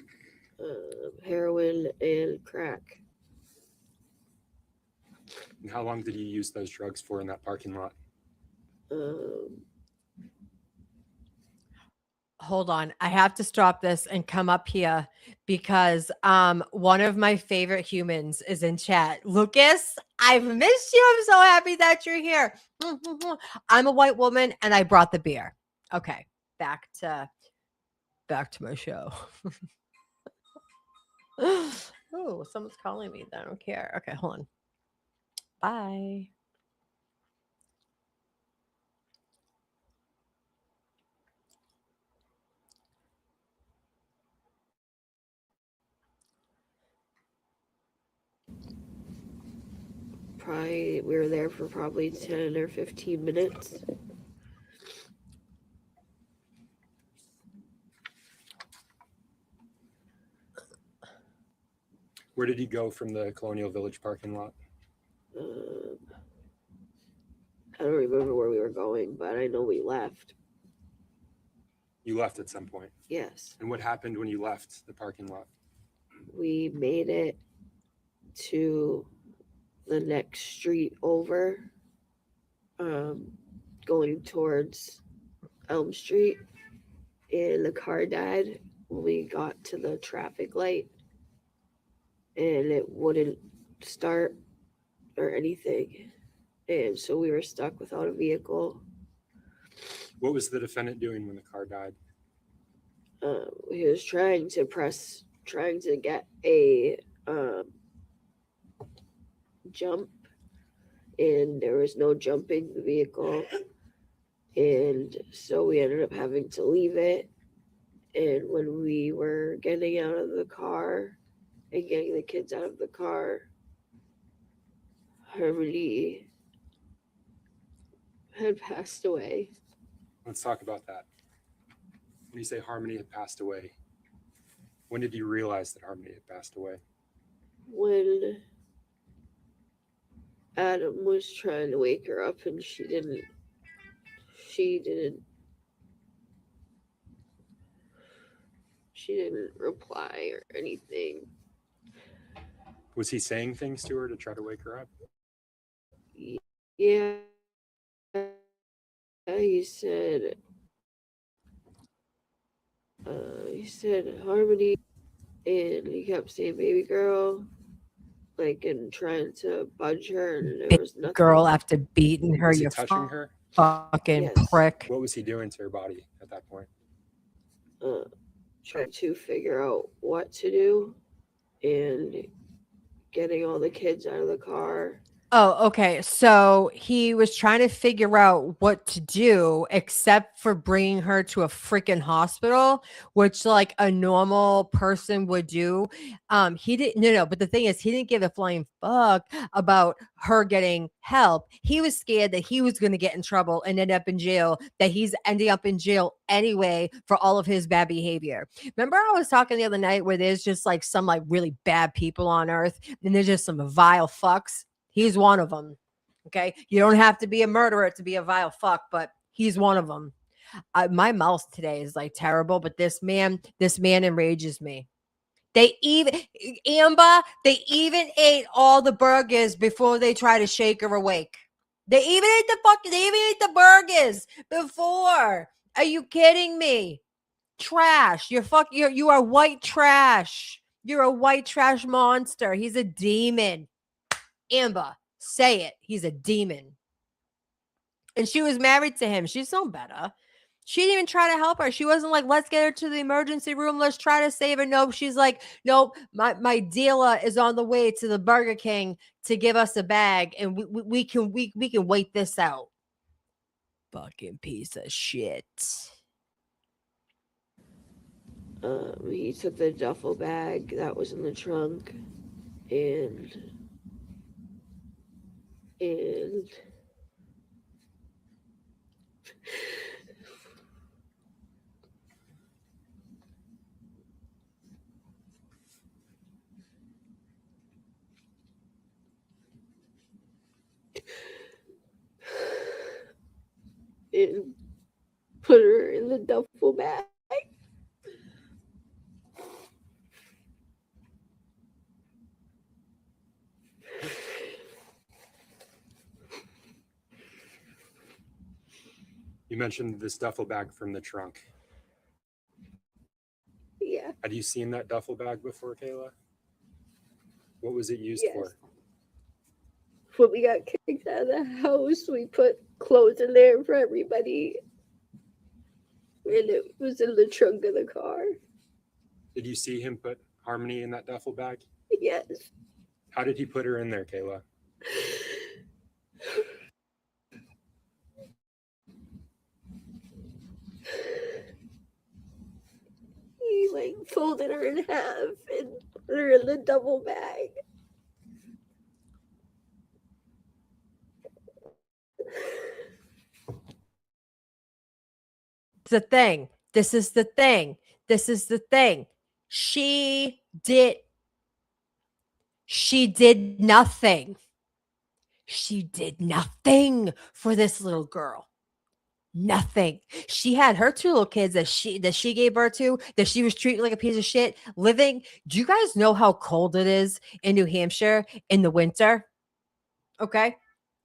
Heroin and crack. And how long did you use those drugs for in that parking lot? Hold on. I have to stop this and come up here because one of my favorite humans is in chat. Lucas, I've missed you. I'm so happy that you're here. I'm a white woman and I brought the beer. Okay, back to my show. Oh, someone's calling me. I don't care. Okay, hold on. Bye. We were there for probably 10 or 15 minutes. Where did you go from the Colonial Village parking lot? I don't remember where we were going, but I know we left. You left at some point. Yes. And what happened when you left the parking lot? We made it to the next street over, going towards Elm Street, and the car died when we got to the traffic light, and it wouldn't start or anything, and so we were stuck without a vehicle. What was the defendant doing when the car died? He was trying to get a jump, and there was no jumping the vehicle, and so we ended up having to leave it. And when we were getting out of the car and getting the kids out of the car, Harmony had passed away. Let's talk about that. When you say Harmony had passed away, when did you realize that Harmony had passed away? When Adam was trying to wake her up and she didn't reply or anything. Was he saying things to her to try to wake her up? Yeah, he said Harmony, and he kept saying baby girl, like, and trying to budge her, and there was nothing. Girl, after beating her, Was he you touching her? fucking Yes. prick. What was he doing to her body at that point? Trying to figure out what to do and getting all the kids out of the car. Oh, okay. So he was trying to figure out what to do except for bringing her to a freaking hospital, which like a normal person would do. He didn't, no, but the thing is, he didn't give a flying fuck about her getting help. He was scared that he was going to get in trouble and end up in jail, that he's ending up in jail anyway for all of his bad behavior. Remember, I was talking the other night where there's just like some like really bad people on earth and there's just some vile fucks. He's one of them. Okay. You don't have to be a murderer to be a vile fuck, but he's one of them. My mouth today is like terrible, but this man enrages me. They even ate all the burgers before they try to shake her awake. They even ate the burgers before. Are you kidding me? Trash. You are white trash. You're a white trash monster. He's a demon. Amber, say it. He's a demon. And she was married to him. She's no better. She didn't even try to help her. She wasn't like, let's get her to the emergency room. Let's try to save her. Nope. She's like, nope, my dealer is on the way to the Burger King to give us a bag, and we can wait this out. Fucking piece of shit. He took the duffel bag that was in the trunk and put her in the duffel bag. You mentioned this duffel bag from the trunk. Yeah. Had you seen that duffel bag before, Kayla? What was it used Yes. for? When we got kicked out of the house, we put clothes in there for everybody. And it was in the trunk of the car. Did you see him put Harmony in that duffel bag? Yes. How did he put her in there, Kayla? He like folded her in half and put her in the double bag. The thing. This is the thing. This is the thing. She did nothing. She did nothing for this little girl. Nothing. She had her two little kids that she gave birth to, that she was treating like a piece of shit, living. Do you guys know how cold it is in New Hampshire in the winter? Okay.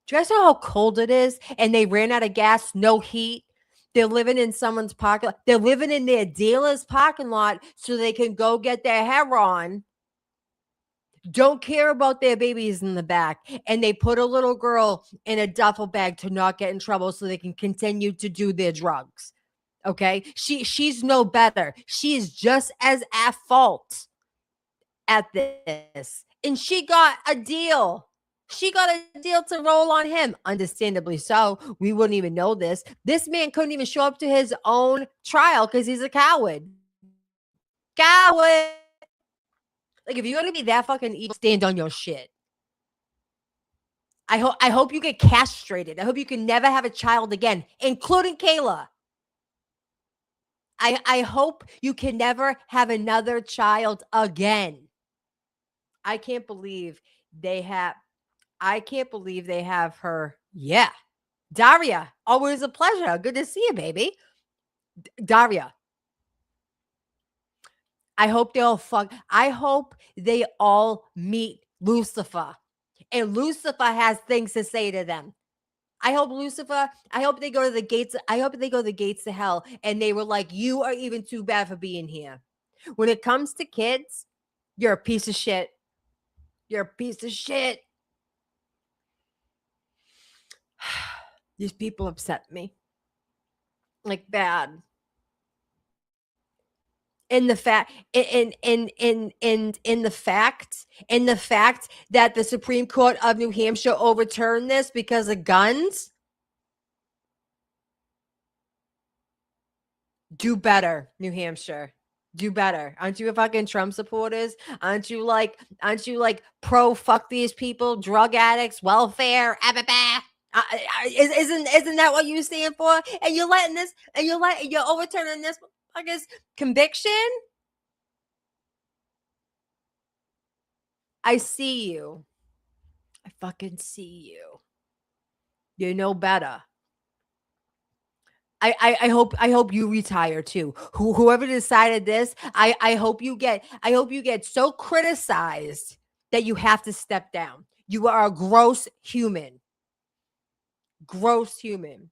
Do you guys know how cold it is? And they ran out of gas, no heat. They're living in someone's parking lot. They're living in their dealer's parking lot so they can go get their hair on. Don't care about their babies in the back. And they put a little girl in a duffel bag to not get in trouble so they can continue to do their drugs. Okay? She's no better. She is just as at fault at this. And she got a deal. She got a deal to roll on him. Understandably so. We wouldn't even know this. This man couldn't even show up to his own trial because he's a coward. Coward. Like, if you're going to be that fucking evil, stand on your shit. I hope you get castrated. I hope you can never have a child again, including Kayla. I hope you can never have another child again. I can't believe they have. I can't believe they have her. Yeah. Daria, always a pleasure. Good to see you, baby. Daria. I hope I hope they all meet Lucifer. And Lucifer has things to say to them. I hope they go to the gates. I hope they go to the gates to hell and they were like, you are even too bad for being here. When it comes to kids, you're a piece of shit. You're a piece of shit. These people upset me. Like bad. In the fact in the fact that the Supreme Court of New Hampshire overturned this because of guns. Do better, New Hampshire. Do better. Aren't you fucking Trump supporters? Aren't you like pro fuck these people, drug addicts, welfare? Isn't that what you stand for? And you're overturning this fucker's conviction? I see you. I fucking see you. You know better. I hope you retire too. Whoever decided this, I hope you get so criticized that you have to step down. You are a gross human. Gross human.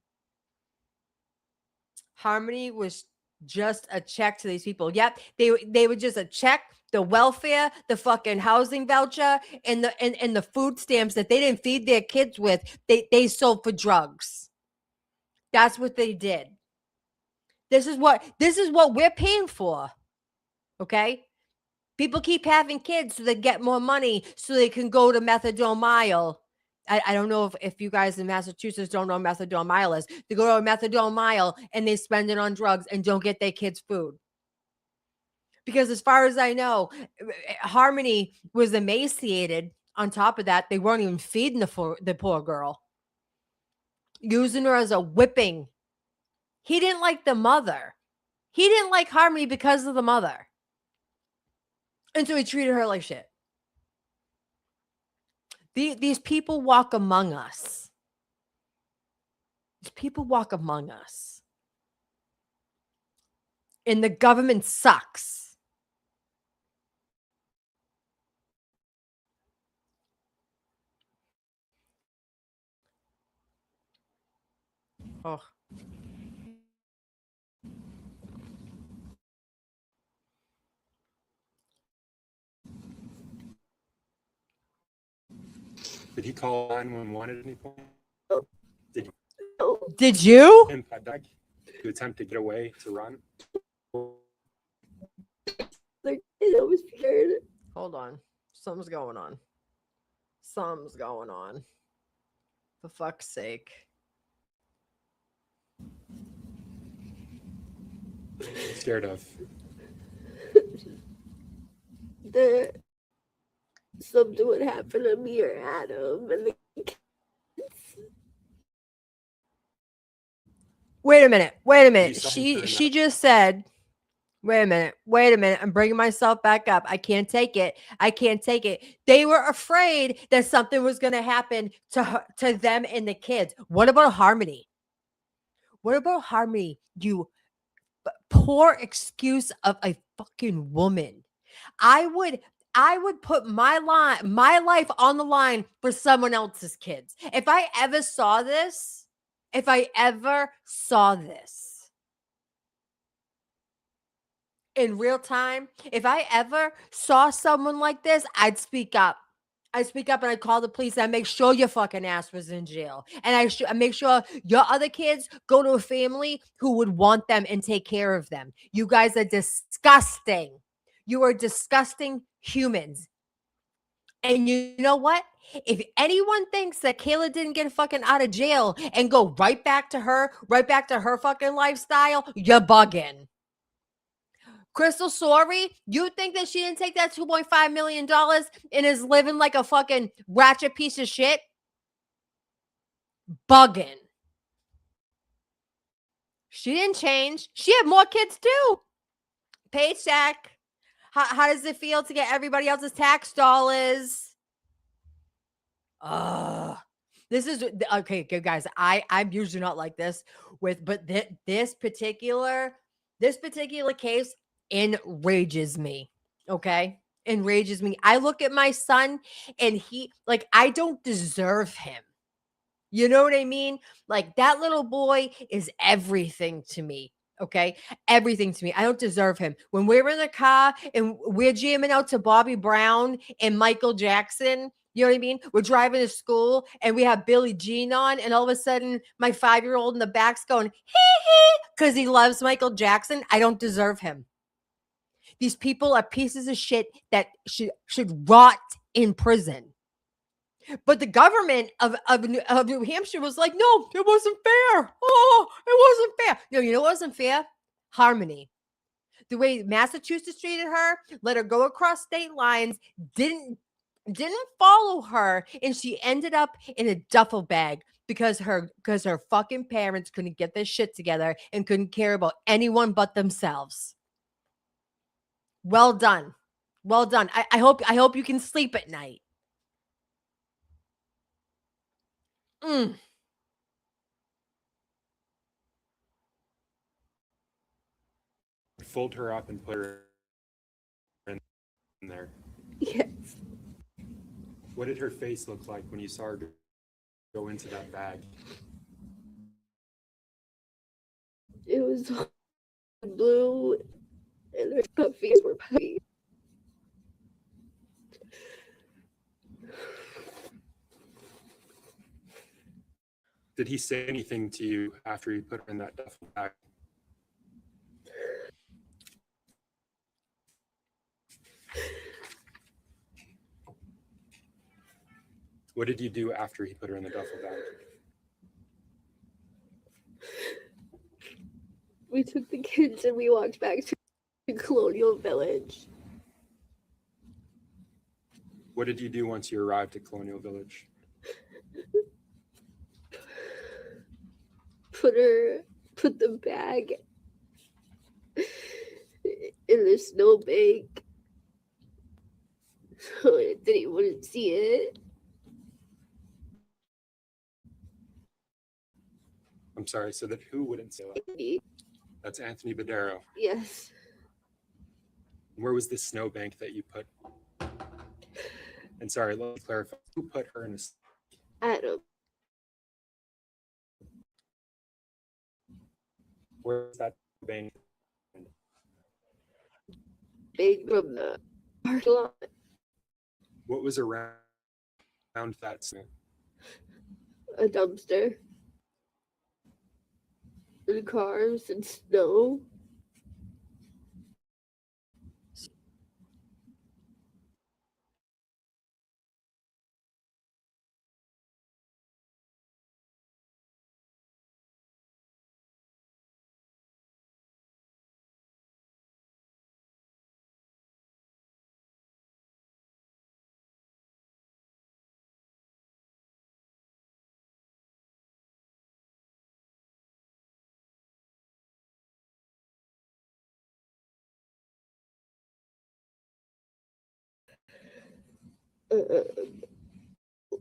Harmony was just a check to these people. Yep, they were just a check. The welfare, the fucking housing voucher, and the food stamps that they didn't feed their kids with, they sold for drugs. That's what they did. This is what we're paying for. Okay? People keep having kids so they get more money so they can go to methadone mile. I don't know if you guys in Massachusetts don't know what methadone mile is. They go to a methadone mile and they spend it on drugs and don't get their kids food. Because as far as I know, Harmony was emaciated. On top of that, they weren't even feeding the poor girl. Using her as a whipping. He didn't like the mother. He didn't like Harmony because of the mother. And so he treated her like shit. These people walk among us. These people walk among us. And the government sucks. Oh. Did he call 911 at any point? Oh. Did you? Him back to attempt to get away, to run? Like, I was scared. Hold on. Something's going on. Something's going on. For fuck's sake. Scared of? Something would happen to me or Adam, and the Wait a minute. He's She just said, wait a minute. I'm bringing myself back up. I can't take it. They were afraid that something was going to happen to them and the kids. What about Harmony? You poor excuse of a fucking woman. I would put my life on the line for someone else's kids. If I ever saw this in real time, if I ever saw someone like this, I'd speak up. I speak up and I call the police and I make sure your fucking ass was in jail. And I make sure your other kids go to a family who would want them and take care of them. You guys are disgusting. You are disgusting humans. And you know what? If anyone thinks that Kayla didn't get fucking out of jail and go right back to her fucking lifestyle, you're bugging. Crystal Sorry, you think that she didn't take that $2.5 million and is living like a fucking ratchet piece of shit? Bugging. She didn't change. She had more kids too. Paycheck. How does it feel to get everybody else's tax dollars? This is okay, good guys. I'm usually not like this but this particular case enrages me. Okay, enrages me. I look at my son, and he like I don't deserve him. You know what I mean? Like that little boy is everything to me. Okay. Everything to me. I don't deserve him. When we're in the car and we're jamming out to Bobby Brown and Michael Jackson, you know what I mean? We're driving to school and we have Billie Jean on, and all of a sudden my 5-year-old in the back's going, hee hee, because he loves Michael Jackson. I don't deserve him. These people are pieces of shit that should rot in prison. But the government of New Hampshire was like, no, it wasn't fair. Oh, it wasn't fair. No, you know what wasn't fair? Harmony. The way Massachusetts treated her, let her go across state lines, didn't follow her, and she ended up in a duffel bag because her fucking parents couldn't get their shit together and couldn't care about anyone but themselves. Well done. Well done. I hope you can sleep at night. Fold her up and put her in there. Yes. What did her face look like when you saw her go into that bag? It was blue, and her puppies were puffy. Did he say anything to you after he put her in that duffel bag? What did you do after he put her in the duffel bag? We took the kids and we walked back to Colonial Village. What did you do once you arrived at Colonial Village? Put the bag in the snowbank so that he wouldn't see it. I'm sorry, so that who wouldn't say that? That's Anthony Badero. Yes. Where was the snowbank that you put? And sorry, let me clarify. Who put her in a Adam. Where's that bank? Big from the parking lot. What was around that snow? A dumpster. And cars and snow.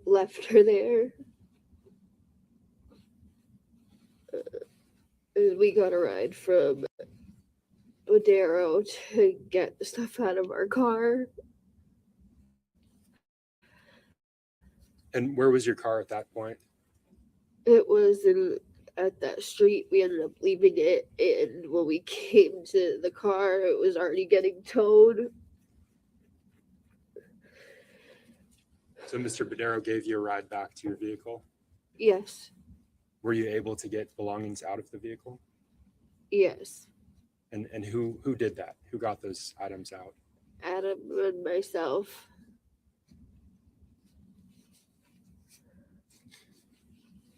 Left her there. And we got a ride from Madero to get the stuff out of our car. And where was your car at that point? It was at that street. We ended up leaving it, and when we came to the car, it was already getting towed. So Mr. Badero gave you a ride back to your vehicle. Yes. Were you able to get belongings out of the vehicle? Yes. And who did that? Who got those items out? Adam and myself.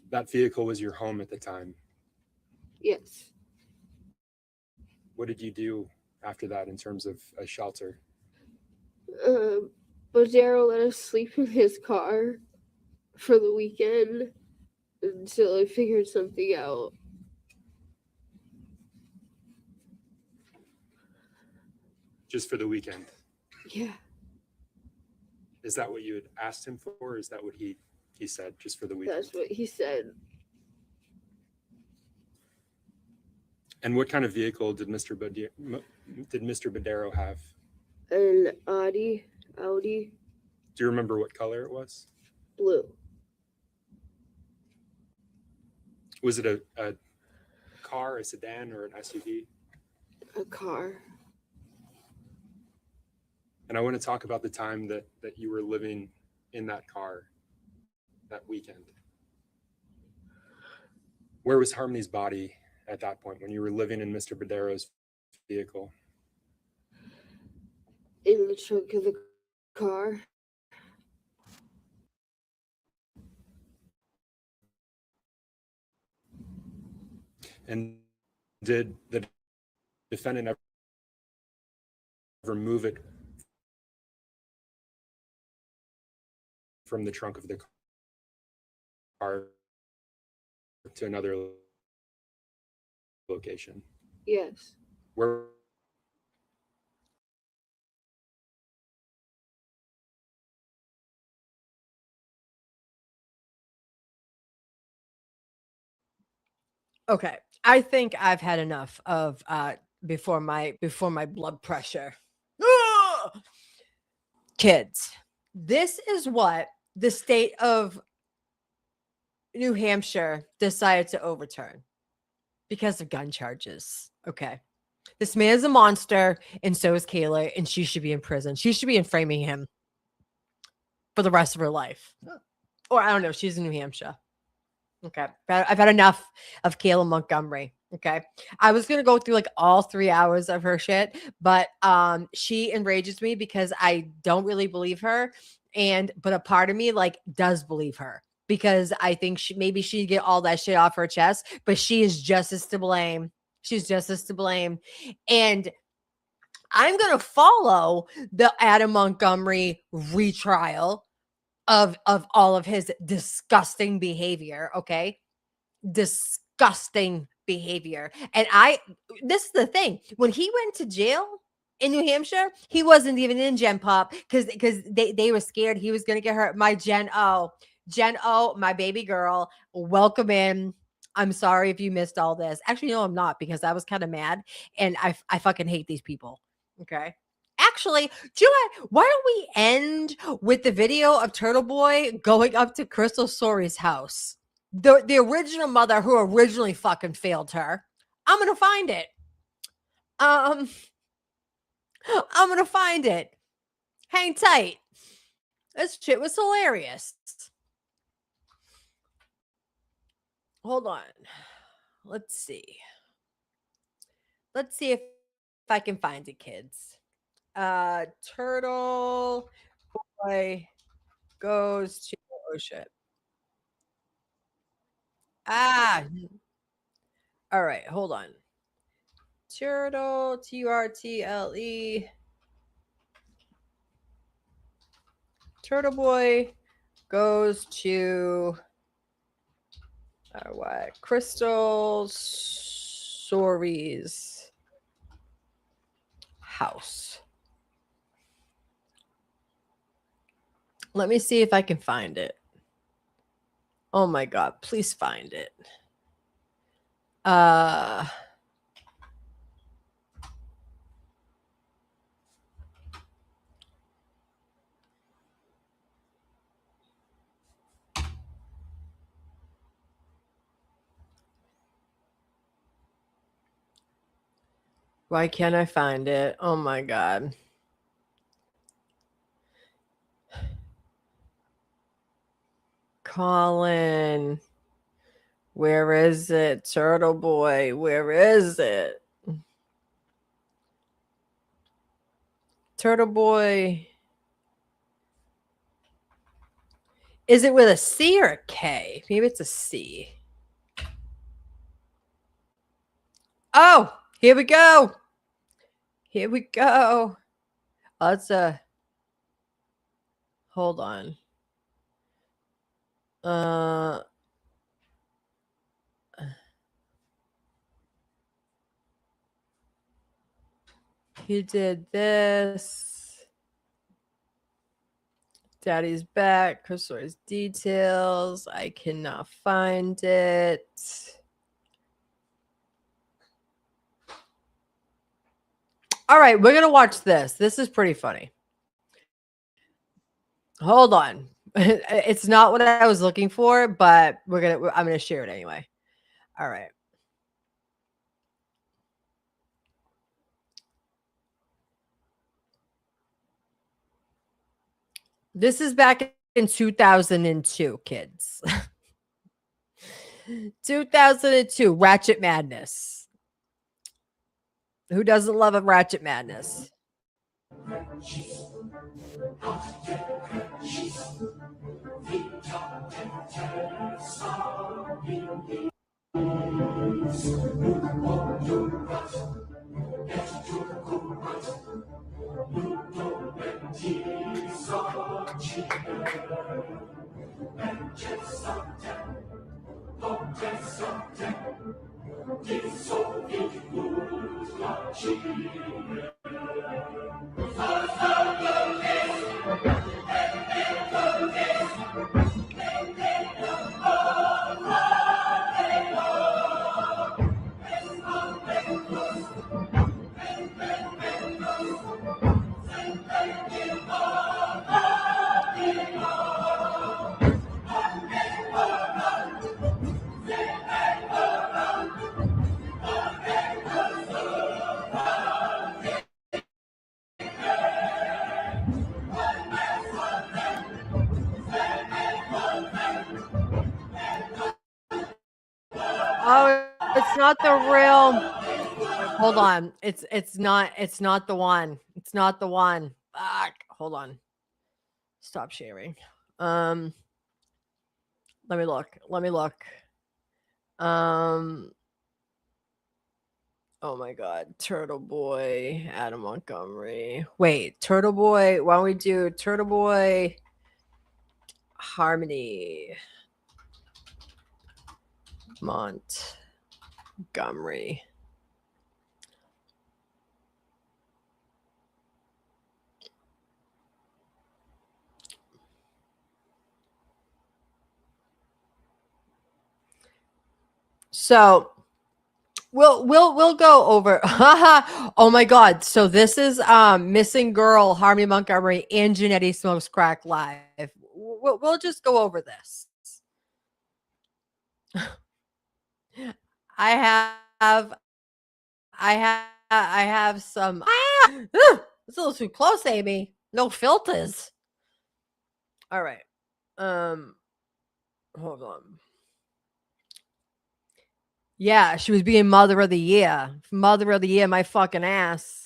That vehicle was your home at the time. Yes. What did you do after that in terms of a shelter? Madero let us sleep in his car for the weekend until I figured something out. Just for the weekend? Yeah. Is that what you had asked him for? Or is that what he he said, just for the weekend. That's what he said. And what kind of vehicle did Mr. Badero have? An Audi, Do you remember what color it was? blue. Was it a car, a sedan, or an SUV? A car. And I want to talk about the time that you were living in that car that weekend. Where was Harmony's body at that point when you were living in Mr. Badero's vehicle? In the trunk of the car. And did the defendant ever move it from the trunk of the car to another location? Yes. Where Okay. I think I've had enough of before my blood pressure. Ugh! Kids. This is what the state of New Hampshire decided to overturn because of gun charges. Okay. This man is a monster, and so is Kayla, and she should be in prison. She should be in framing him for the rest of her life. Or I don't know. She's in New Hampshire. Okay. I've had enough of Kayla Montgomery. Okay. I was gonna go through like all 3 hours of her shit, but she enrages me because I don't really believe her. But a part of me like does believe her because I think maybe she'd get all that shit off her chest, but she is just as to blame. She's just as to blame. And I'm gonna follow the Adam Montgomery retrial of all of his disgusting behavior, okay? Disgusting behavior. And this is the thing. When he went to jail in New Hampshire, he wasn't even in Gen Pop because they were scared he was gonna get hurt. My Gen O, my baby girl, welcome in. I'm sorry if you missed all this. Actually, no, I'm not because I was kind of mad and I fucking hate these people. Okay. Actually, do you know what? Why don't we end with the video of Turtle Boy going up to Crystal Sorey's house? The original mother who originally fucking failed her. I'm gonna find it. I'm gonna find it. Hang tight. This shit was hilarious. Hold on. Let's see. Let's see if I can find it, kids. Turtle Boy goes to ocean. Ah. All right, hold on. Turtle, Turtle. Turtle Boy goes to what? Crystal Sorey's house. Let me see if I can find it. Oh my god, please find it. Why can't I find it? Oh my god. Colin. Where is it? Turtle Boy. Where is it? Turtle Boy. Is it with a C or a K? Maybe it's a C. Oh, here we go. Here we go. Let's hold on. He did this. Daddy's back. Chrysalis details. I cannot find it. All right, we're gonna watch this. This is pretty funny. Hold on. It's not what I was looking for, but I'm gonna share it anyway. All right. This is back in 2002, kids. 2002, Ratchet Madness. Who doesn't love a Ratchet Madness? Oh, it's not the real. Hold on. It's not the one. It's not the one. Fuck. Hold on. Stop sharing. Let me look. Let me look. Oh my god. Turtle Boy, Adam Montgomery. Wait, Turtle Boy. Why don't we do Turtle Boy Harmony Montgomery? So we'll go over. Oh my god. So this is Missing Girl, Harmony Montgomery, and Janetti Smokes Crack live. We'll just go over this. I have I have some it's a little too close, Amy. No filters. All right. Hold on. Yeah, she was being Mother of the Year. Mother of the Year, my fucking ass.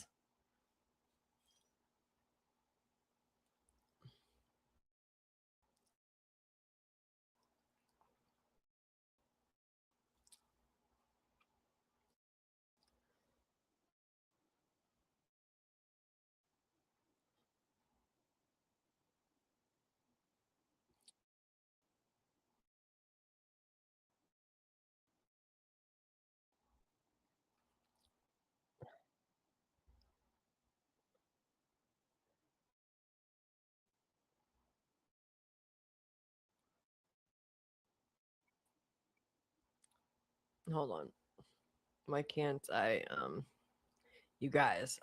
Hold on. Why can't I you guys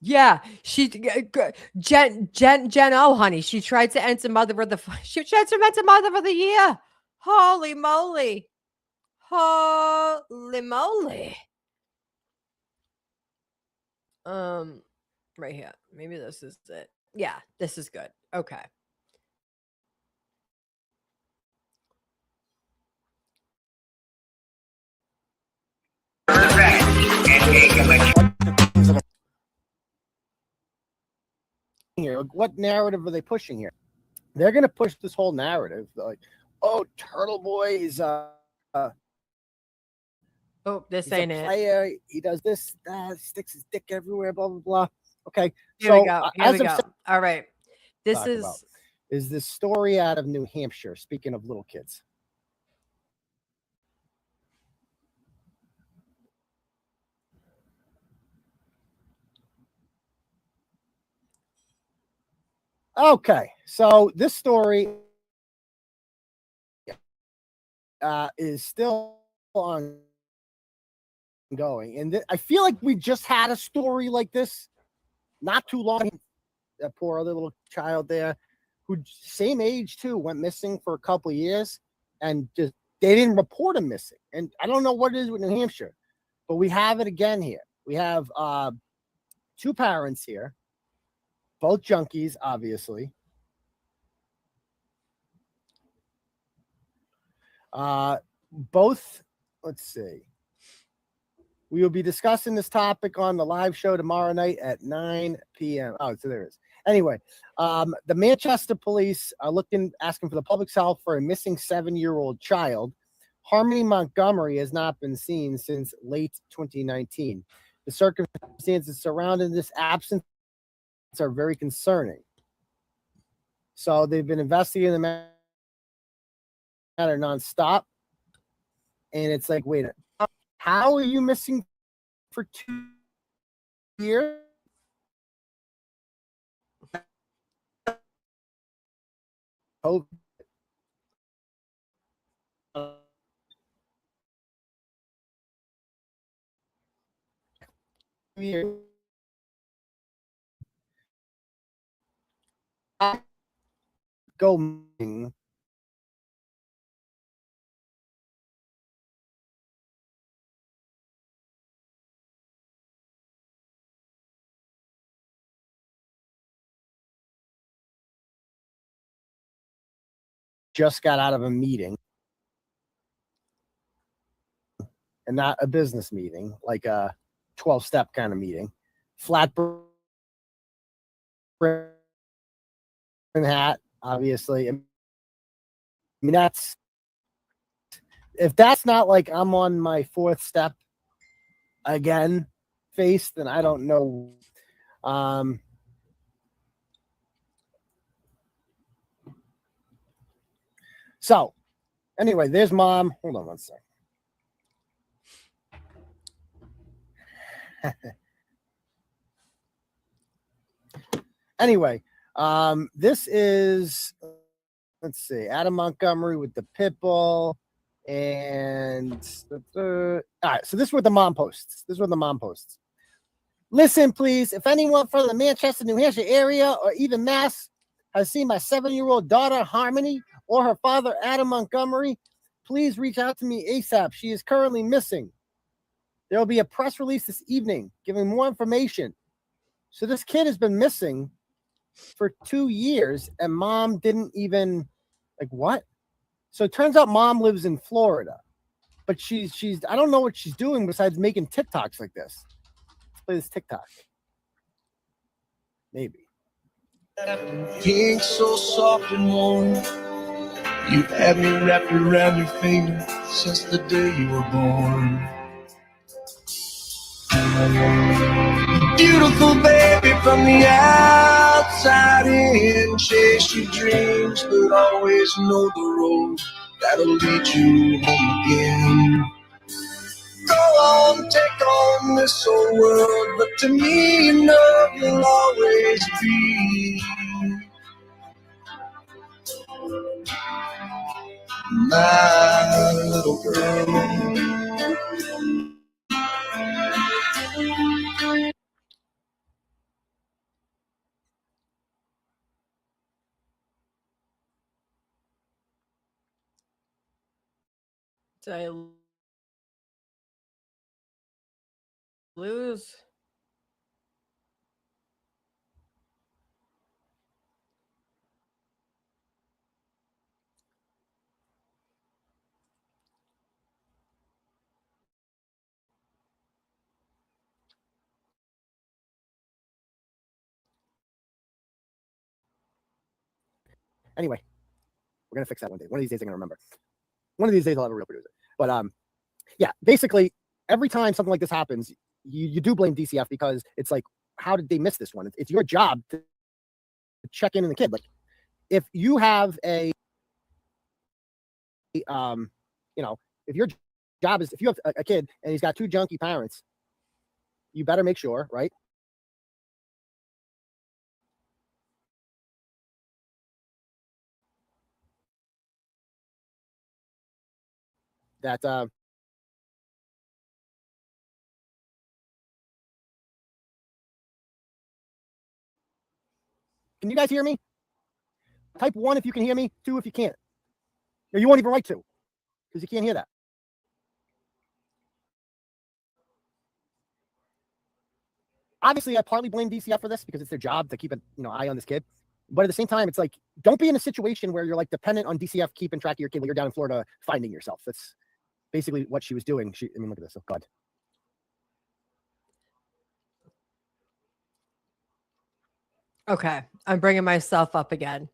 yeah, Jen O, honey. She tried to enter Mother of the she tried to enter Mother of the Year. Holy moly. Holy moly. Right here. Maybe this is it. Yeah, this is good. Okay. Here, what narrative are they pushing here? They're going to push this whole narrative, like, oh, Turtle Boy is Oh, this he's ain't a it. player. He does this, that, sticks his dick everywhere, blah blah blah. Okay, Here we go. Here we go. All right. This is this story out of New Hampshire. Speaking of little kids. Okay, so this story is still ongoing, and I feel like we just had a story like this not too long. That poor other little child there, who same age too, went missing for a couple of years, and just they didn't report him missing. And I don't know what it is with New Hampshire, but we have it again here. We have two parents here, both junkies, obviously. Both, let's see. We will be discussing this topic on the live show tomorrow night at 9 p.m. Oh, so there it is. Anyway, the Manchester police are asking for the public's help for a missing 7-year-old child. Harmony Montgomery has not been seen since late 2019. The circumstances surrounding this absence are very concerning. So they've been investigating the matter nonstop. And it's like, wait, how are you missing for 2 years? Oh, go just got out of a meeting, and not a business meeting, like a 12-step kind of meeting. Flat brim hat, obviously. I mean, if that's not like I'm on my 4th step again face, then I don't know. So anyway, there's mom. Hold on one second. Anyway, this is, let's see, Adam Montgomery with the pit bull. And all right, so this is what the mom posts. Listen, please, if anyone from the Manchester, New Hampshire area or even Mass has seen my 7-year-old daughter, Harmony, or her father, Adam Montgomery, please reach out to me ASAP. She is currently missing. There will be a press release this evening giving more information. So this kid has been missing for 2 years, and mom didn't even, like, what? So it turns out mom lives in Florida, but she's I don't know what she's doing besides making TikToks like this. Let's play this TikTok. Maybe. Pink, so soft and warm. You had me wrapped around your finger since the day you were born. Beautiful baby from the outside in. Chase your dreams, but always know the road that'll lead you home again. Go on, take on this whole world, but to me, you know you'll always be my little girl. Did I lose? Anyway, we're gonna fix that one day. One of these days I'm gonna remember. One of these days I'll have a real producer. But yeah, basically every time something like this happens, you do blame DCF, because it's like, how did they miss this one? It's your job to check in on the kid. Like, if you have a you know, if your job is, if you have a kid and he's got 2 junkie parents, you better make sure, right, that can you guys hear me? Type 1 if you can hear me, 2 if you can't. Or you won't even write 2 because you can't hear that. Obviously, I partly blame DCF for this because it's their job to keep an eye on this kid. But at the same time, it's like, don't be in a situation where you're like dependent on DCF keeping track of your kid when you're down in Florida finding yourself. That's basically what she was doing. Look at this. Oh, God. Okay, I'm bringing myself up again.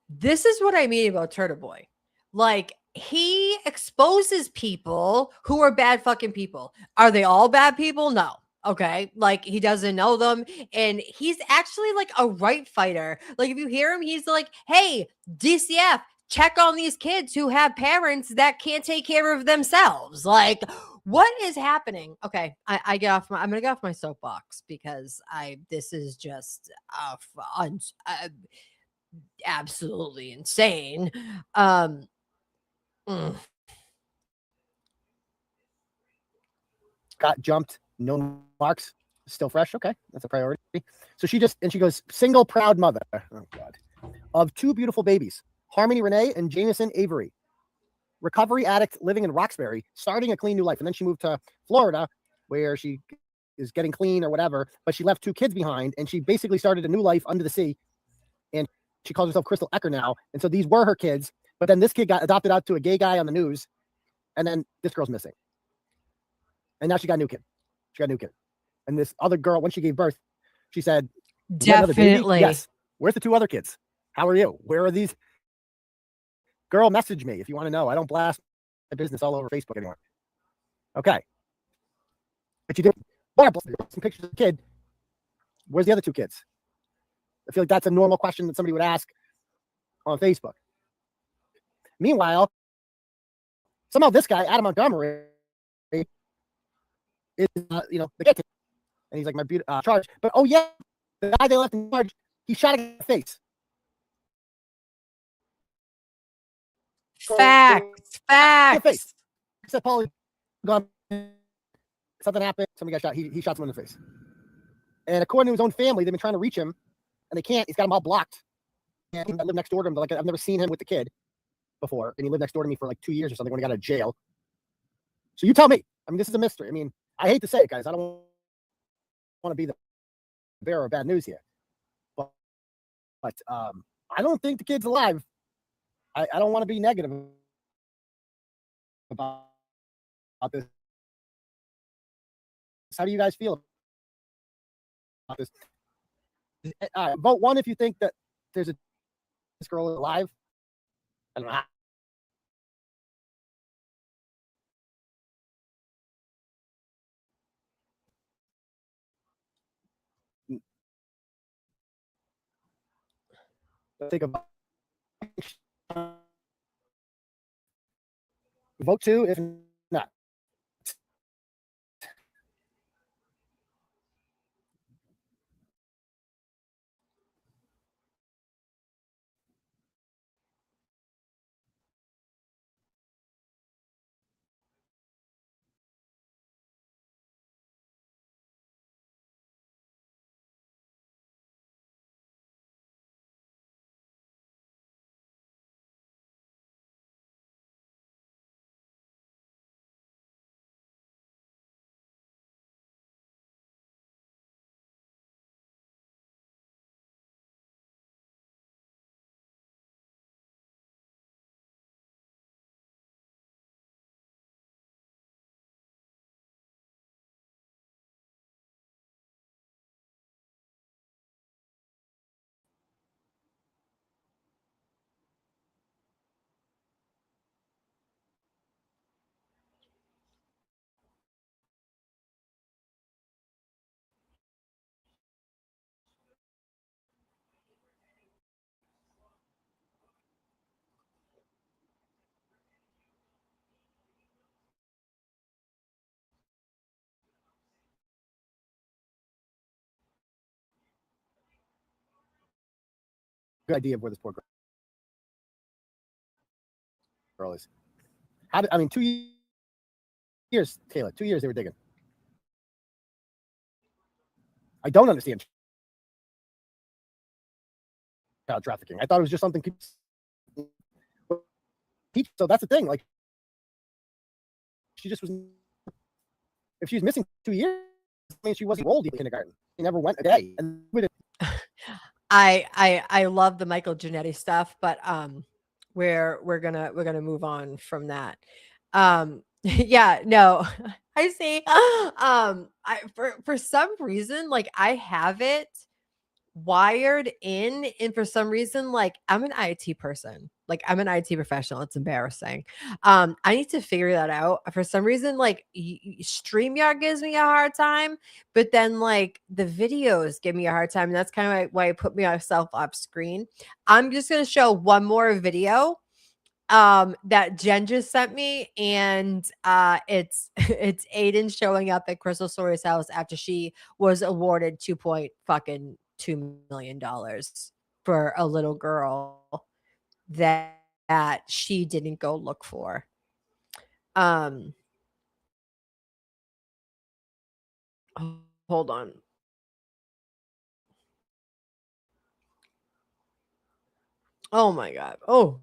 This is what I mean about Turtle Boy. Like, he exposes people who are bad fucking people. Are they all bad people? No. Okay. Like, he doesn't know them. And he's actually like a right fighter. Like, if you hear him, he's like, hey, DCF, check on these kids who have parents that can't take care of themselves. Like, what is happening? Okay. I'm going to get off my soapbox because this is just absolutely insane. Mm. Got jumped, no marks, still fresh. Okay, that's a priority. So she goes, single proud mother. Oh God, of 2 beautiful babies, Harmony Renee and Jameson Avery. Recovery addict living in Roxbury, starting a clean new life. And then she moved to Florida, where she is getting clean or whatever. But she left 2 kids behind, and she basically started a new life under the sea. And she calls herself Crystal Ecker now. And so these were her kids. But then this kid got adopted out to a gay guy on the news. And then this girl's missing. And now she got a new kid. And this other girl, when she gave birth, she said, Definitely. Yes. Where's the 2 other kids? How are you? Where are these? Girl, message me if you want to know. I don't blast my business all over Facebook anymore. Okay. But you did some pictures of the kid. Where's the other 2 kids? I feel like that's a normal question that somebody would ask on Facebook. Meanwhile, somehow this guy, Adam Montgomery, is the kid. And he's like, my charge. But oh yeah, the guy they left in charge, he shot in the face. Facts. Except Paulie gone. Something happened. Somebody got shot. He shot someone in the face. And according to his own family, they've been trying to reach him, and they can't. He's got them all blocked. And I live next door to him. Like, I've never seen him with the kid before, and he lived next door to me for like 2 years or something when he got out of jail. So you tell me. I mean, this is a mystery. I mean, I hate to say it, guys. I don't want to be the bearer of bad news here, but I don't think the kid's alive. I don't want to be negative about this. How do you guys feel about this? Vote 1 if you think that this girl is alive. I don't know. Think about vote 2 if not. Good idea of where this poor girl is. I mean, 2 years, Taylor. 2 years they were digging. I don't understand child trafficking. I thought it was just something people. So that's the thing. Like, she just was. If she was missing 2 years, I mean, she wasn't enrolled in kindergarten. She never went a day. And I love the Michael Giannetti stuff, but we're gonna move on from that. Yeah, no, I see. I for some reason, like I have it wired in, and for some reason, like I'm an IT person, like I'm an IT professional. It's embarrassing. I need to figure that out. For some reason, like StreamYard gives me a hard time, but then like the videos give me a hard time, and that's kind of why I put myself off screen. I'm just gonna show one more video that Jen just sent me, and it's it's Aiden showing up at Crystal Story's house after she was awarded $2.2 million for a little girl that she didn't go look for. Um Hold on. Oh my god. Oh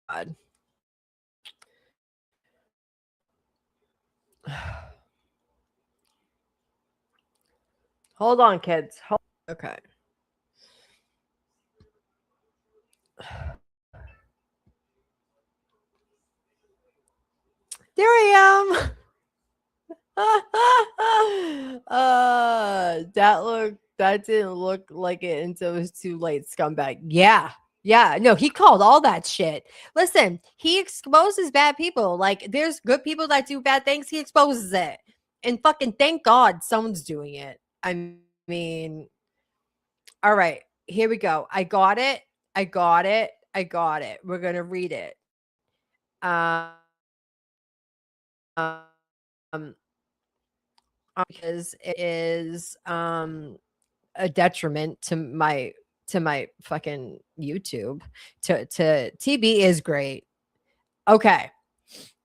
god. Hold on, kids. Okay. There I am. That didn't look like it until it was too late, scumbag. Yeah. Yeah. No, he called all that shit. Listen, he exposes bad people. Like there's good people that do bad things, he exposes it. And fucking thank God someone's doing it. I mean, all right, here we go. I got it. I got it. I got it. We're gonna read it. Um because it is a detriment to my fucking YouTube. To TB is great. Okay.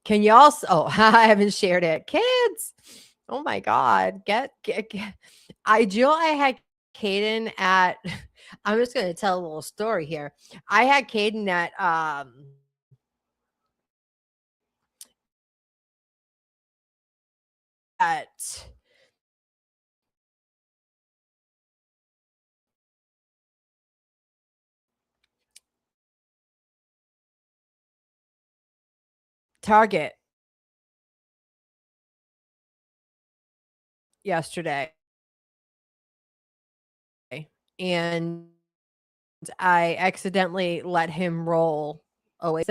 Can y'all oh, I haven't shared it. Kids. Oh my god. Get I had Caden at I'm just gonna tell a little story here. I had Caden at Target yesterday, and I accidentally let him roll away.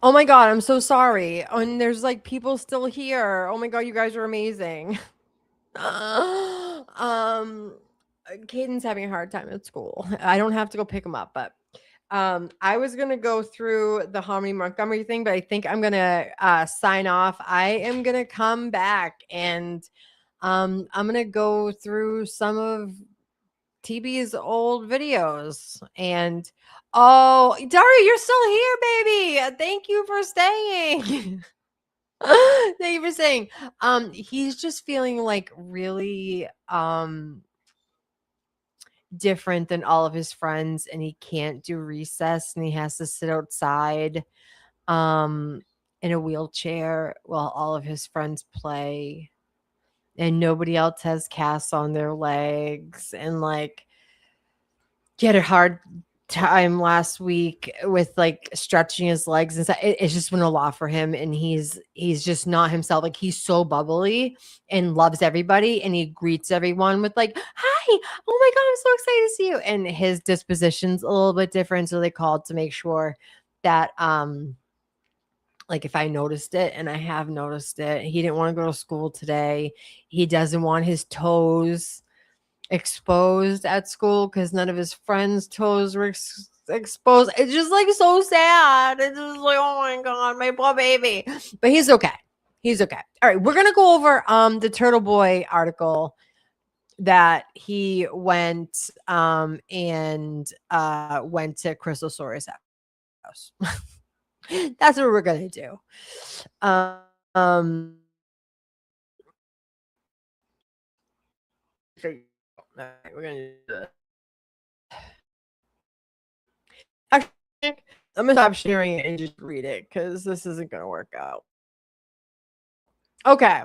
Oh my god, I'm so sorry. And there's like people still here. Oh my god, you guys are amazing. Caden's having a hard time at school. I don't have to go pick him up, but I was gonna go through the Harmony Montgomery thing, but I think I'm gonna sign off. I am gonna come back and I'm gonna go through some of TB's old videos. And oh, Daria, you're still here, baby. Thank you for staying. Thank you for saying. He's just feeling like really different than all of his friends, and he can't do recess, and he has to sit outside um in a wheelchair while all of his friends play, and nobody else has casts on their legs, and like he had a hard time last week with like stretching his legs and stuff. It's just been a lot for him, and he's just not himself. Like he's so bubbly and loves everybody, and he greets everyone with like, "Hi, oh my god, I'm so excited to see you." And his disposition's a little bit different, so they called to make sure that like if I noticed it, and I have noticed it. He didn't want to go to school today. He doesn't want his toes exposed at school because none of his friends' toes were exposed. It's just like so sad. It's just like, oh my god, my poor baby. But he's okay. He's okay. All right, we're gonna go over the Turtle Boy article that he went and went to Crystal Sawyer's house. That's what we're gonna do. Um all right, we're gonna do this. Actually, I'm gonna stop sharing it and just read it because this isn't gonna work out. Okay.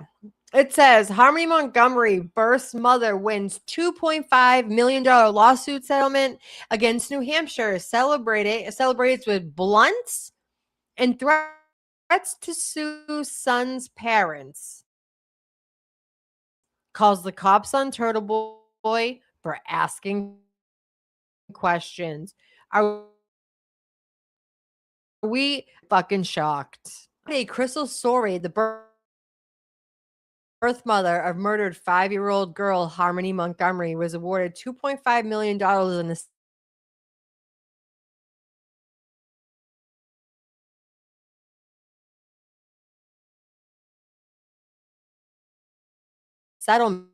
It says Harmony Montgomery birth's mother wins $2.5 million lawsuit settlement against New Hampshire. Celebrates with blunts and threats to sue son's parents. Calls the cops on Turtle Boy for asking questions. Are we fucking shocked? Hey, Crystal Sorey, the birth mother of murdered 5-year-old girl Harmony Montgomery, was awarded $2.5 million in a settlement